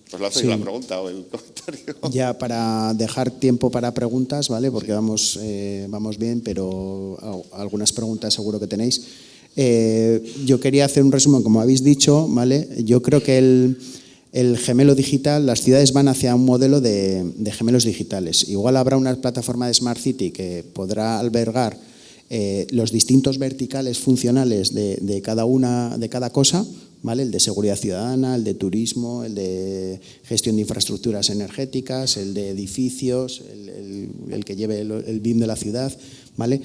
Pues lo hacéis la pregunta o el comentario. Ya para dejar tiempo para preguntas, ¿vale? Porque vamos bien, pero algunas preguntas seguro que tenéis. Yo quería hacer un resumen, como habéis dicho, ¿vale? Yo creo que el gemelo digital, las ciudades van hacia un modelo de gemelos digitales. Igual habrá una plataforma de Smart City que podrá albergar los distintos verticales funcionales de cada cosa, ¿vale? El de seguridad ciudadana, el de turismo, el de gestión de infraestructuras energéticas, el de edificios, el que lleve el BIM de la ciudad, ¿vale?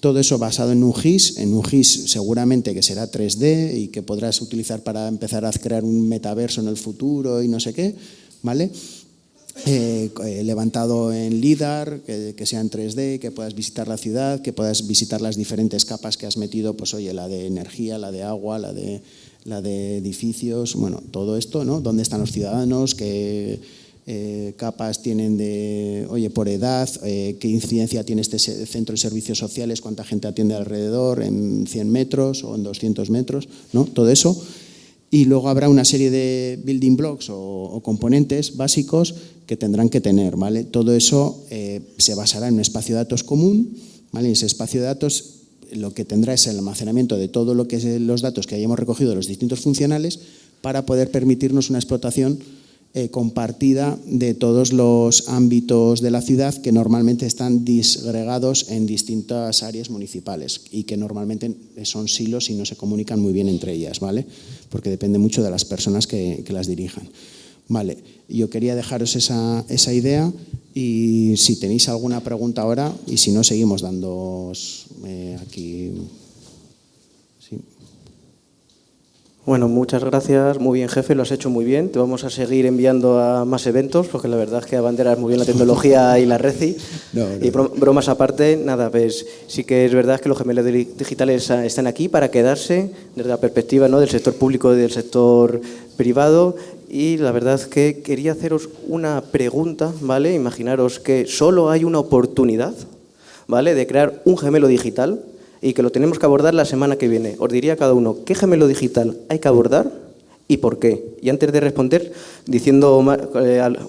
Todo eso basado en un GIS seguramente que será 3D y que podrás utilizar para empezar a crear un metaverso en el futuro y no sé qué, ¿vale? Levantado en LiDAR, que sea en 3D, que puedas visitar la ciudad, que puedas visitar las diferentes capas que has metido, pues oye, la de energía, la de agua, la de edificios, bueno, todo esto, ¿no? ¿Dónde están los ciudadanos? ¿Qué capas tienen por edad? ¿Qué incidencia tiene este centro de servicios sociales? ¿Cuánta gente atiende alrededor? ¿En 100 metros o en 200 metros? ¿No? Todo eso. Y luego habrá una serie de building blocks o componentes básicos que tendrán que tener, ¿vale? Todo eso se basará en un espacio de datos común, ¿vale? Y ese espacio de datos lo que tendrá es el almacenamiento de todo lo que es los datos que hayamos recogido de los distintos funcionales para poder permitirnos una explotación compartida de todos los ámbitos de la ciudad que normalmente están disgregados en distintas áreas municipales y que normalmente son silos y no se comunican muy bien entre ellas, ¿vale? Porque depende mucho de las personas que las dirijan. Vale, yo quería dejaros esa idea y si tenéis alguna pregunta ahora y si no seguimos dándoos aquí. Sí. Bueno, muchas gracias, muy bien jefe, lo has hecho muy bien. Te vamos a seguir enviando a más eventos porque la verdad es que abanderas muy bien la tecnología y la RECI. No. Y bromas aparte, nada, pues sí que es verdad que los gemelos digitales están aquí para quedarse desde la perspectiva, ¿no?, del sector público y del sector privado. Y la verdad es que quería haceros una pregunta, ¿vale? Imaginaros que solo hay una oportunidad, ¿vale?, de crear un gemelo digital y que lo tenemos que abordar la semana que viene. Os diría a cada uno qué gemelo digital hay que abordar y por qué. Y antes de responder, diciendo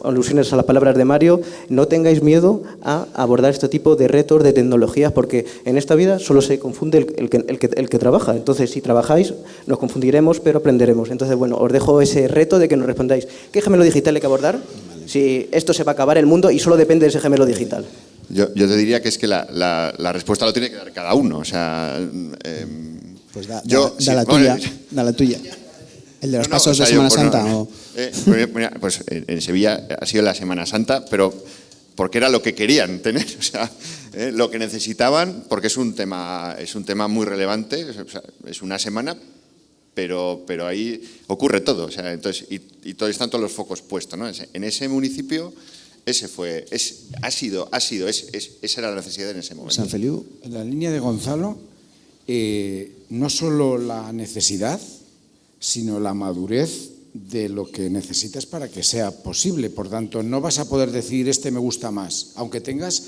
alusiones a las palabras de Mario, no tengáis miedo a abordar este tipo de retos, de tecnologías, porque en esta vida solo se confunde el que trabaja. Entonces, si trabajáis, nos confundiremos, pero aprenderemos. Entonces, bueno, os dejo ese reto de que nos respondáis qué gemelo digital hay que abordar. Vale. Si esto se va a acabar el mundo y solo depende de ese gemelo digital. Yo te diría que es que la respuesta lo tiene que dar cada uno. O sea, pues da la tuya. ¿El de los pasos de Semana Santa? Pues en Sevilla ha sido la Semana Santa, pero porque era lo que querían tener, o sea, lo que necesitaban, porque es un tema muy relevante, o sea, es una semana, pero ahí ocurre todo, o sea, entonces, y están todos los focos puestos, ¿no? En ese municipio, esa era la necesidad en ese momento. San Feliu. En la línea de Gonzalo, no solo la necesidad, sino la madurez de lo que necesitas para que sea posible. Por tanto, no vas a poder decir este me gusta más, aunque tengas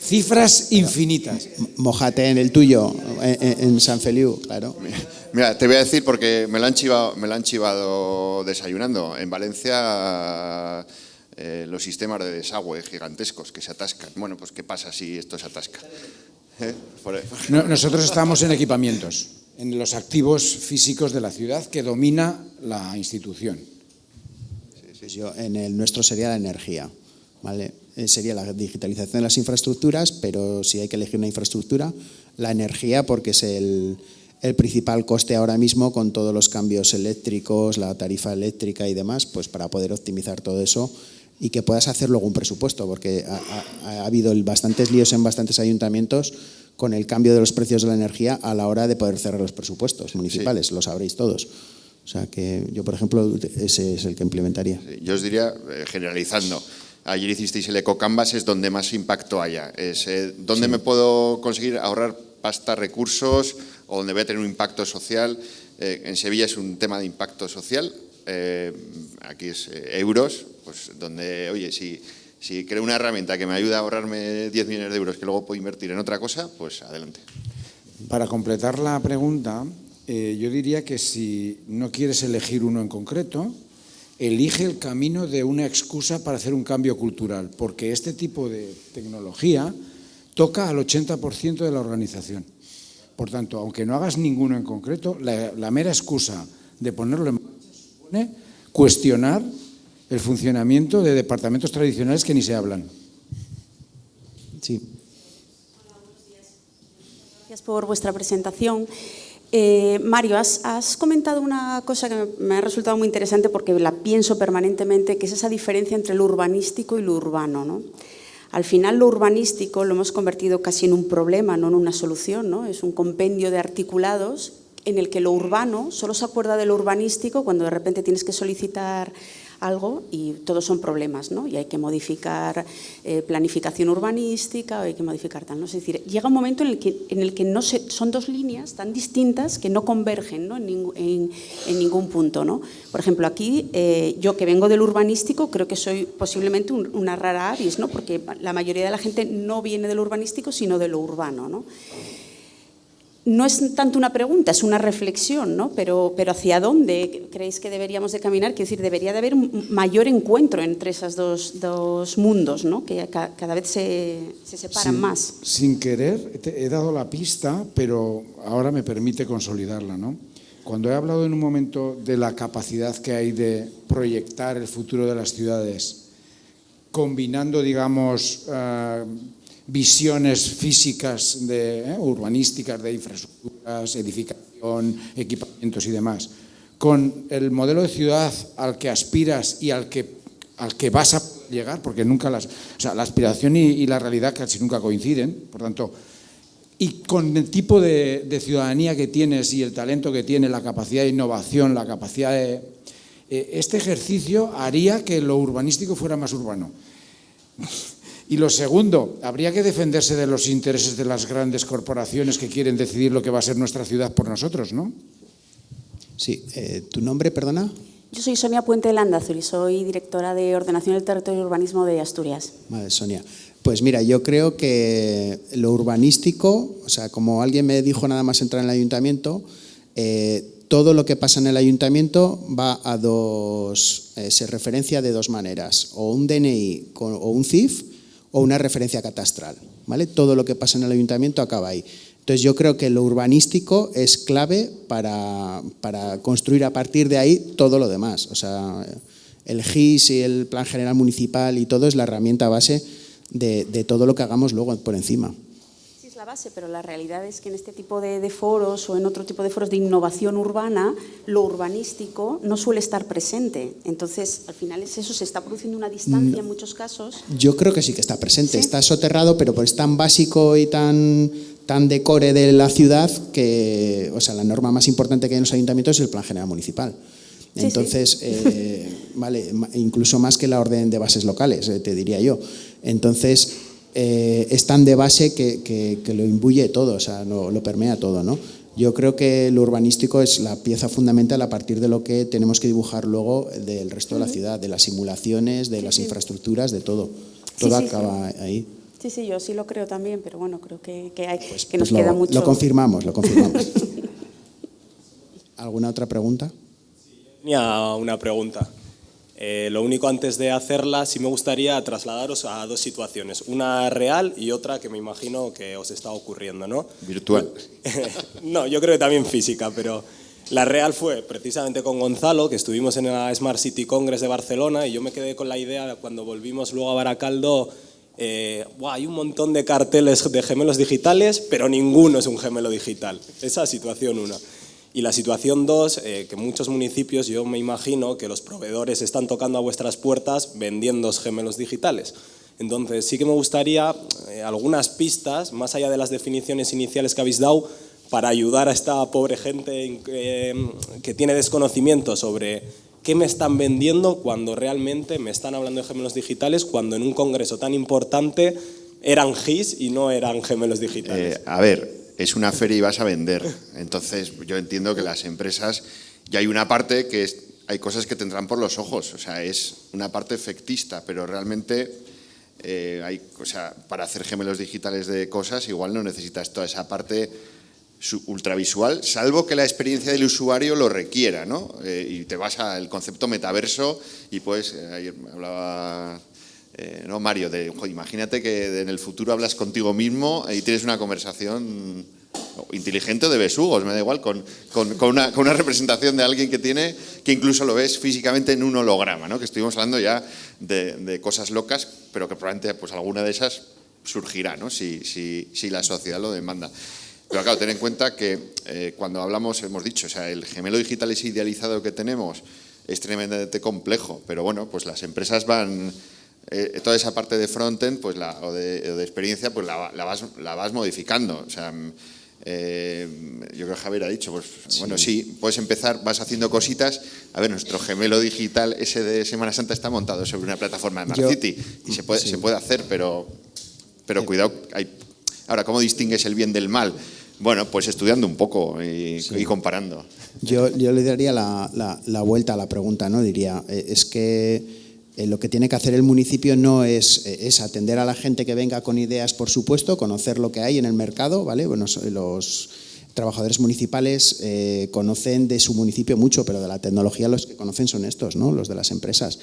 cifras infinitas. Mójate en el tuyo, en San Feliu, claro. Mira, te voy a decir porque me lo han chivado desayunando. En Valencia los sistemas de desagüe gigantescos que se atascan. Bueno, pues ¿qué pasa si esto se atasca? Nosotros estamos en equipamientos, en los activos físicos de la ciudad que domina la institución. En el nuestro sería la energía, ¿vale? Sería la digitalización de las infraestructuras, pero si hay que elegir una infraestructura, la energía, porque es el principal coste ahora mismo con todos los cambios eléctricos, la tarifa eléctrica y demás, pues para poder optimizar todo eso y que puedas hacer luego un presupuesto, porque ha habido bastantes líos en bastantes ayuntamientos con el cambio de los precios de la energía a la hora de poder cerrar los presupuestos municipales, sí. Lo sabréis todos. O sea que yo, por ejemplo, ese es el que implementaría. Sí, yo os diría, generalizando, ayer hicisteis el EcoCanvas, es donde más impacto haya. Es donde me puedo conseguir ahorrar pasta, recursos, o donde voy a tener un impacto social. En Sevilla es un tema de impacto social, aquí es euros, pues donde, oye, si creo una herramienta que me ayuda a ahorrarme 10 millones de euros que luego puedo invertir en otra cosa, pues adelante. Para completar la pregunta, yo diría que si no quieres elegir uno en concreto, elige el camino de una excusa para hacer un cambio cultural, porque este tipo de tecnología toca al 80% de la organización. Por tanto, aunque no hagas ninguno en concreto, la mera excusa de ponerlo en marcha supone cuestionar el funcionamiento de departamentos tradicionales que ni se hablan. Sí. Hola, buenos días. Gracias por vuestra presentación. Mario, has comentado una cosa que me ha resultado muy interesante porque la pienso permanentemente, que es esa diferencia entre lo urbanístico y lo urbano, ¿no? Al final lo urbanístico lo hemos convertido casi en un problema, no en una solución, ¿no? Es un compendio de articulados en el que lo urbano solo se acuerda de lo urbanístico cuando de repente tienes que solicitar algo y todos son problemas, ¿no? Y hay que modificar planificación urbanística, o hay que modificar tal, ¿no? Es decir, llega un momento en el que no son dos líneas tan distintas que no convergen, ¿no? en ningún punto, ¿no? Por ejemplo, aquí yo que vengo del urbanístico creo que soy posiblemente una rara avis, ¿no? Porque la mayoría de la gente no viene del urbanístico sino de lo urbano, ¿no? No es tanto una pregunta, es una reflexión, ¿no? Pero ¿hacia dónde creéis que deberíamos de caminar? Quiero decir, debería de haber un mayor encuentro entre esos dos mundos, ¿no? Que cada vez se separan más. Sin querer, he dado la pista, pero ahora me permite consolidarla, ¿no? Cuando he hablado en un momento de la capacidad que hay de proyectar el futuro de las ciudades, combinando, digamos, visiones físicas urbanísticas, de infraestructuras, edificación, equipamientos y demás, con el modelo de ciudad al que aspiras y al que vas a llegar, porque nunca la aspiración y la realidad casi nunca coinciden, por tanto, y con el tipo de ciudadanía que tienes y el talento que tienes, la capacidad de innovación, la capacidad de... este ejercicio haría que lo urbanístico fuera más urbano. Y lo segundo, habría que defenderse de los intereses de las grandes corporaciones que quieren decidir lo que va a ser nuestra ciudad por nosotros, ¿no? Sí. ¿Tu nombre, perdona? Yo soy Sonia Puente de Landazuri y soy directora de Ordenación del Territorio y Urbanismo de Asturias. Vale, Sonia. Pues mira, yo creo que lo urbanístico, o sea, como alguien me dijo nada más entrar en el ayuntamiento, todo lo que pasa en el ayuntamiento va a se referencia de dos maneras, o un DNI o un CIF, o una referencia catastral, ¿vale? Todo lo que pasa en el ayuntamiento acaba ahí. Entonces yo creo que lo urbanístico es clave para construir a partir de ahí todo lo demás. O sea, el GIS y el Plan General Municipal y todo es la herramienta base de todo lo que hagamos luego por encima. Sí, es la base, pero la realidad es que en este tipo de foros o en otro tipo de foros de innovación urbana, lo urbanístico no suele estar presente. Entonces, al final es eso, se está produciendo una distancia en muchos casos. Yo creo que sí que está presente, ¿Sí? Está soterrado, pero es tan básico y tan de core de la ciudad que, o sea, la norma más importante que hay en los ayuntamientos es el Plan General Municipal. Entonces, sí. Vale, incluso más que la orden de bases locales, te diría yo. Entonces, es tan de base que lo imbuye todo, o sea, lo permea todo, ¿no? Yo creo que lo urbanístico es la pieza fundamental a partir de lo que tenemos que dibujar luego del resto de la ciudad, de las simulaciones, de las infraestructuras, de todo. Todo acaba ahí. Sí, yo sí lo creo también, pero bueno, creo que Pues nos queda mucho. Lo confirmamos. ¿Alguna otra pregunta? Tenía una pregunta. Lo único, antes de hacerla, sí me gustaría trasladaros a dos situaciones. Una real y otra que me imagino que os está ocurriendo, ¿no? Virtual. No, yo creo que también física, pero la real fue precisamente con Gonzalo, que estuvimos en la Smart City Congress de Barcelona, y yo me quedé con la idea cuando volvimos luego a Baracaldo. Hay un montón de carteles de gemelos digitales, pero ninguno es un gemelo digital. Esa situación una. Y la situación dos, que muchos municipios, yo me imagino que los proveedores están tocando a vuestras puertas vendiendo gemelos digitales. Entonces sí que me gustaría algunas pistas, más allá de las definiciones iniciales que habéis dado, para ayudar a esta pobre gente que tiene desconocimiento sobre qué me están vendiendo cuando realmente me están hablando de gemelos digitales, cuando en un congreso tan importante eran GIS y no eran gemelos digitales. A ver, es una feria y vas a vender. Entonces, yo entiendo que las empresas, ya hay una parte que hay cosas que te entran por los ojos, o sea, es una parte efectista, pero realmente para hacer gemelos digitales de cosas igual no necesitas toda esa parte ultravisual, salvo que la experiencia del usuario lo requiera, ¿no? Y te vas al concepto metaverso y pues, ayer hablaba ¿no, Mario? Imagínate que en el futuro hablas contigo mismo y tienes una conversación inteligente o de besugos, me da igual, con una representación de alguien que incluso lo ves físicamente en un holograma, ¿no? Que estuvimos hablando ya de cosas locas, pero que probablemente pues, alguna de esas surgirá, ¿no? Si la sociedad lo demanda. Pero claro, ten en cuenta que cuando hablamos, hemos dicho, o sea, el gemelo digital ese idealizado que tenemos es tremendamente complejo, pero bueno, pues las empresas van, toda esa parte de frontend pues o de experiencia, pues la vas modificando. O sea, yo creo que Javier ha dicho, pues sí. Bueno, sí, puedes empezar, vas haciendo cositas. A ver, nuestro gemelo digital ese de Semana Santa está montado sobre una plataforma de Smart City y se puede hacer, pero cuidado. Ahora, ¿cómo distingues el bien del mal? Bueno, pues estudiando un poco y comparando. Yo le daría la vuelta a la pregunta, ¿no? Diría, es que lo que tiene que hacer el municipio no es atender a la gente que venga con ideas, por supuesto, conocer lo que hay en el mercado, ¿vale? Bueno, los trabajadores municipales conocen de su municipio mucho, pero de la tecnología los que conocen son estos, ¿no? Los de las empresas.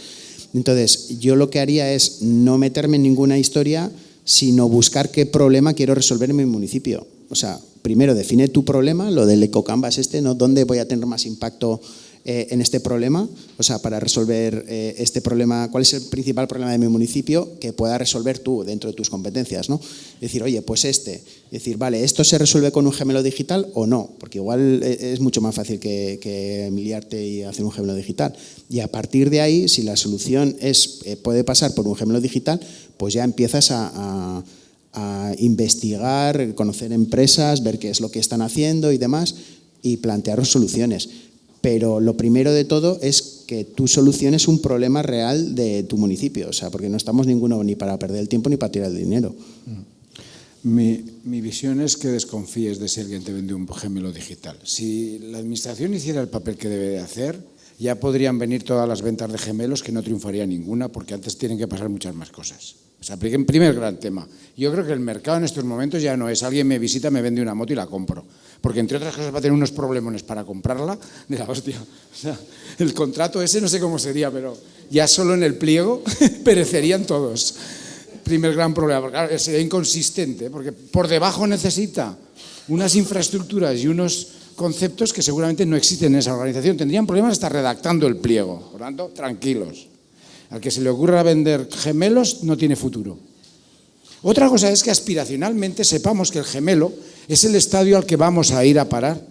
Entonces, yo lo que haría es no meterme en ninguna historia, sino buscar qué problema quiero resolver en mi municipio. O sea, primero define tu problema, lo del ecocanvas ¿no? ¿Dónde voy a tener más impacto en este problema? O sea, para resolver este problema, ¿cuál es el principal problema de mi municipio que pueda resolver tú dentro de tus competencias, ¿no? Decir, oye, pues decir, vale, ¿esto se resuelve con un gemelo digital o no? Porque igual es mucho más fácil que liarte y hacer un gemelo digital. Y a partir de ahí, si la solución puede pasar por un gemelo digital, pues ya empiezas a investigar, conocer empresas, ver qué es lo que están haciendo y demás, y plantear soluciones. Pero lo primero de todo es que tú soluciones un problema real de tu municipio, o sea, porque no estamos ninguno ni para perder el tiempo ni para tirar el dinero. Mi visión es que desconfíes de si alguien te vende un gemelo digital. Si la administración hiciera el papel que debe de hacer, ya podrían venir todas las ventas de gemelos que no triunfaría ninguna, porque antes tienen que pasar muchas más cosas. O sea, primer gran tema. Yo creo que el mercado en estos momentos ya no es alguien me visita, me vende una moto y la compro. Porque entre otras cosas va a tener unos problemones para comprarla de la hostia. O sea, el contrato ese no sé cómo sería, pero ya solo en el pliego perecerían todos. Primer gran problema, porque claro, sería inconsistente, porque por debajo necesita unas infraestructuras y unos conceptos que seguramente no existen en esa organización. Tendrían problemas hasta redactando el pliego. Por lo tanto, tranquilos. Al que se le ocurra vender gemelos no tiene futuro. Otra cosa es que aspiracionalmente sepamos que el gemelo es el estadio al que vamos a ir a parar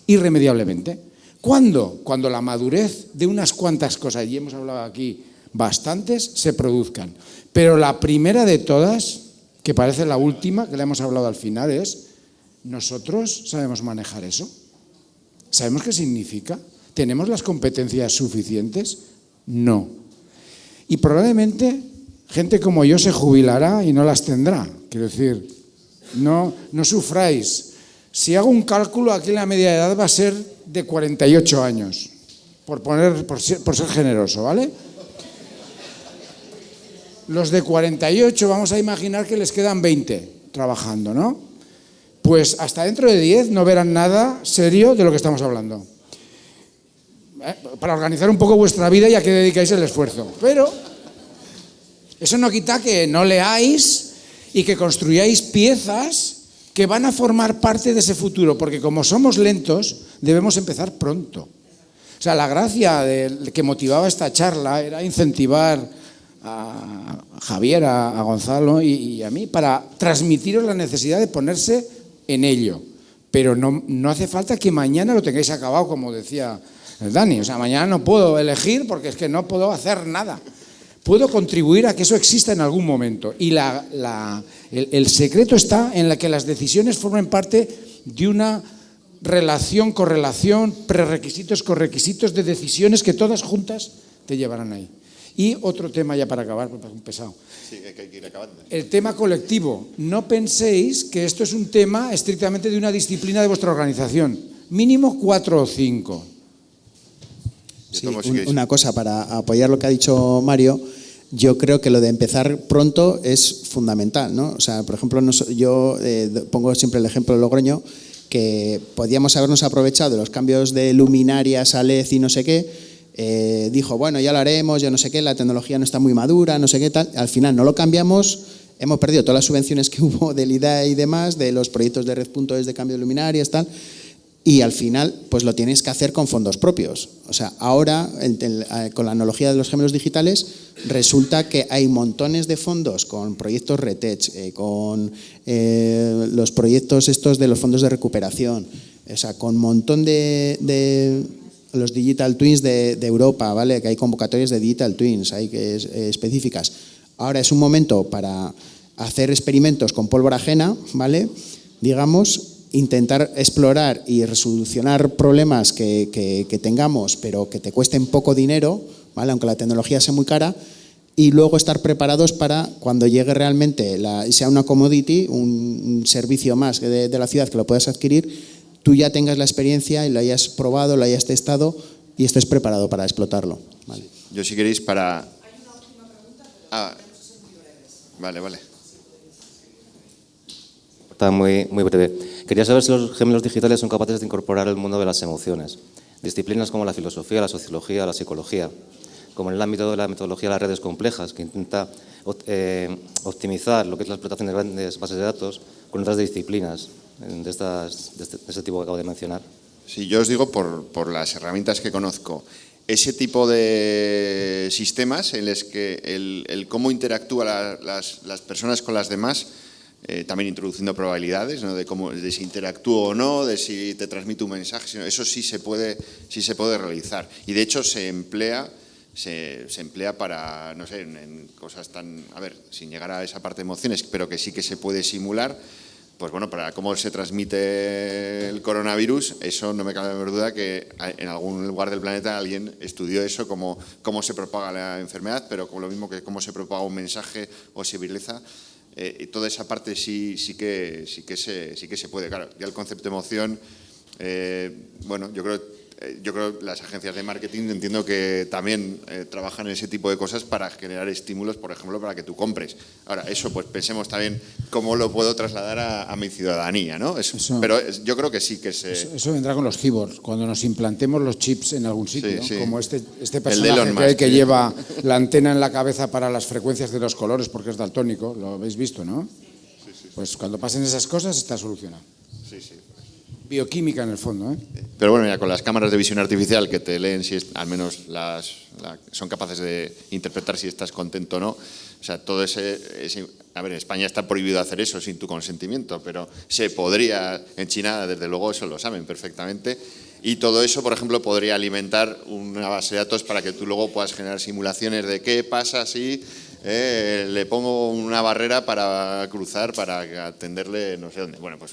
irremediablemente. ¿Cuándo? Cuando la madurez de unas cuantas cosas, y hemos hablado aquí bastantes, se produzcan. Pero la primera de todas, que parece la última, que le hemos hablado al final, es ¿nosotros sabemos manejar eso? ¿Sabemos qué significa? ¿Tenemos las competencias suficientes? No. Y probablemente gente como yo se jubilará y no las tendrá. Quiero decir, no sufráis. Si hago un cálculo, aquí la media de edad va a ser de 48 años, por ser generoso, ¿vale? Los de 48 vamos a imaginar que les quedan 20 trabajando, ¿no? Pues hasta dentro de 10 no verán nada serio de lo que estamos hablando. Para organizar un poco vuestra vida y a qué dedicáis el esfuerzo. Pero eso no quita que no leáis y que construyáis piezas que van a formar parte de ese futuro, porque como somos lentos, debemos empezar pronto. O sea, la gracia que motivaba esta charla era incentivar a Javier, a Gonzalo y a mí para transmitiros la necesidad de ponerse en ello. Pero no hace falta que mañana lo tengáis acabado, como decía Dani. O sea, mañana no puedo elegir porque es que no puedo hacer nada. Puedo contribuir a que eso exista en algún momento. Y el secreto está en la que las decisiones formen parte de una relación, correlación, prerequisitos, correquisitos de decisiones que todas juntas te llevarán ahí. Y otro tema ya para acabar, porque es un pesado. Sí, que hay que ir acabando. El tema colectivo. No penséis que esto es un tema estrictamente de una disciplina de vuestra organización. Mínimo 4 o 5. Sí, una cosa para apoyar lo que ha dicho Mario. Yo creo que lo de empezar pronto es fundamental, ¿no? O sea, por ejemplo, yo pongo siempre el ejemplo de Logroño, que podíamos habernos aprovechado de los cambios de luminarias a LED y no sé qué. Dijo, bueno, ya lo haremos, yo no sé qué, la tecnología no está muy madura, no sé qué tal. Al final no lo cambiamos, hemos perdido todas las subvenciones que hubo del IDA y demás, de los proyectos de Red.es de cambio de luminarias, tal. Y al final, pues lo tienes que hacer con fondos propios. O sea, ahora, con la analogía de los gemelos digitales, resulta que hay montones de fondos con proyectos Retech, con los proyectos estos de los fondos de recuperación, o sea, con un montón de los Digital Twins de Europa, ¿vale? Que hay convocatorias de Digital Twins, hay específicas. Ahora es un momento para hacer experimentos con pólvora ajena, ¿vale? Digamos, intentar explorar y resolucionar problemas que tengamos, pero que te cuesten poco dinero, ¿vale? Aunque la tecnología sea muy cara, y luego estar preparados para cuando llegue realmente, sea una commodity, un servicio más de la ciudad que lo puedas adquirir, tú ya tengas la experiencia y lo hayas probado, lo hayas testado y estés preparado para explotarlo. Vale. Yo si queréis para... Hay una última pregunta, pero vale. Está muy breve. Quería saber si los gemelos digitales son capaces de incorporar el mundo de las emociones. Disciplinas como la filosofía, la sociología, la psicología, como en el ámbito de la metodología de las redes complejas, que intenta optimizar lo que es la explotación de grandes bases de datos con otras disciplinas de ese tipo que acabo de mencionar. Sí, yo os digo por las herramientas que conozco. Ese tipo de sistemas en los que el cómo interactúan las personas con las demás, también introduciendo probabilidades, ¿no? de si interactúo o no, de si te transmite un mensaje, eso sí se puede realizar. Y de hecho se emplea para, no sé, en cosas tan, a ver, sin llegar a esa parte de emociones, pero que sí que se puede simular. Pues bueno, para cómo se transmite el coronavirus, eso no me cabe la menor duda que en algún lugar del planeta alguien estudió eso, cómo se propaga la enfermedad, pero con lo mismo que cómo se propaga un mensaje o se viraliza. Toda esa parte sí que se puede. Claro, ya el concepto de emoción, bueno, yo creo que las agencias de marketing entiendo que también trabajan en ese tipo de cosas para generar estímulos, por ejemplo, para que tú compres. Ahora, eso pues pensemos también cómo lo puedo trasladar a mi ciudadanía, ¿no? Pero yo creo que sí que Eso vendrá con los cyborgs, cuando nos implantemos los chips en algún sitio, sí, ¿no? Como este personaje Elon Musk, que lleva la antena en la cabeza para las frecuencias de los colores porque es daltónico, lo habéis visto, ¿no? Sí. Pues cuando pasen esas cosas está solucionado. Sí. Bioquímica en el fondo, ¿eh? Pero bueno, ya con las cámaras de visión artificial que te leen, al menos son capaces de interpretar si estás contento o no. O sea, todo ese... A ver, en España está prohibido hacer eso sin tu consentimiento, pero se podría, en China desde luego eso lo saben perfectamente. Y todo eso, por ejemplo, podría alimentar una base de datos para que tú luego puedas generar simulaciones de qué pasa si le pongo una barrera para cruzar, para atenderle no sé dónde. Bueno, pues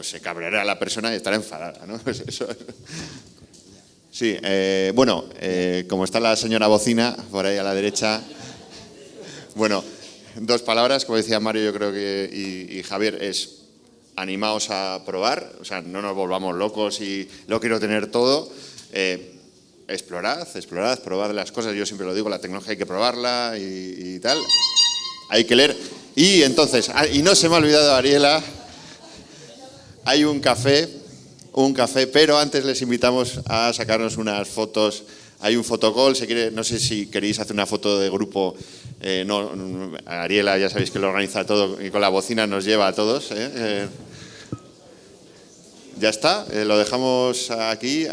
se cabreará la persona y estará enfadada, ¿no? Pues eso. Sí, bueno, como está la señora Bocina, por ahí a la derecha, bueno, 2 palabras, como decía Mario, yo creo que, y Javier, es animaos a probar, o sea, no nos volvamos locos y lo quiero tener todo, explorad, probad las cosas, yo siempre lo digo, la tecnología hay que probarla y tal, hay que leer. Y entonces, y no se me ha olvidado, Ariela, hay un café, pero antes les invitamos a sacarnos unas fotos. Hay un fotocall, no sé si queréis hacer una foto de grupo. Ariela, ya sabéis que lo organiza todo y con la bocina nos lleva a todos. Ya está, lo dejamos aquí.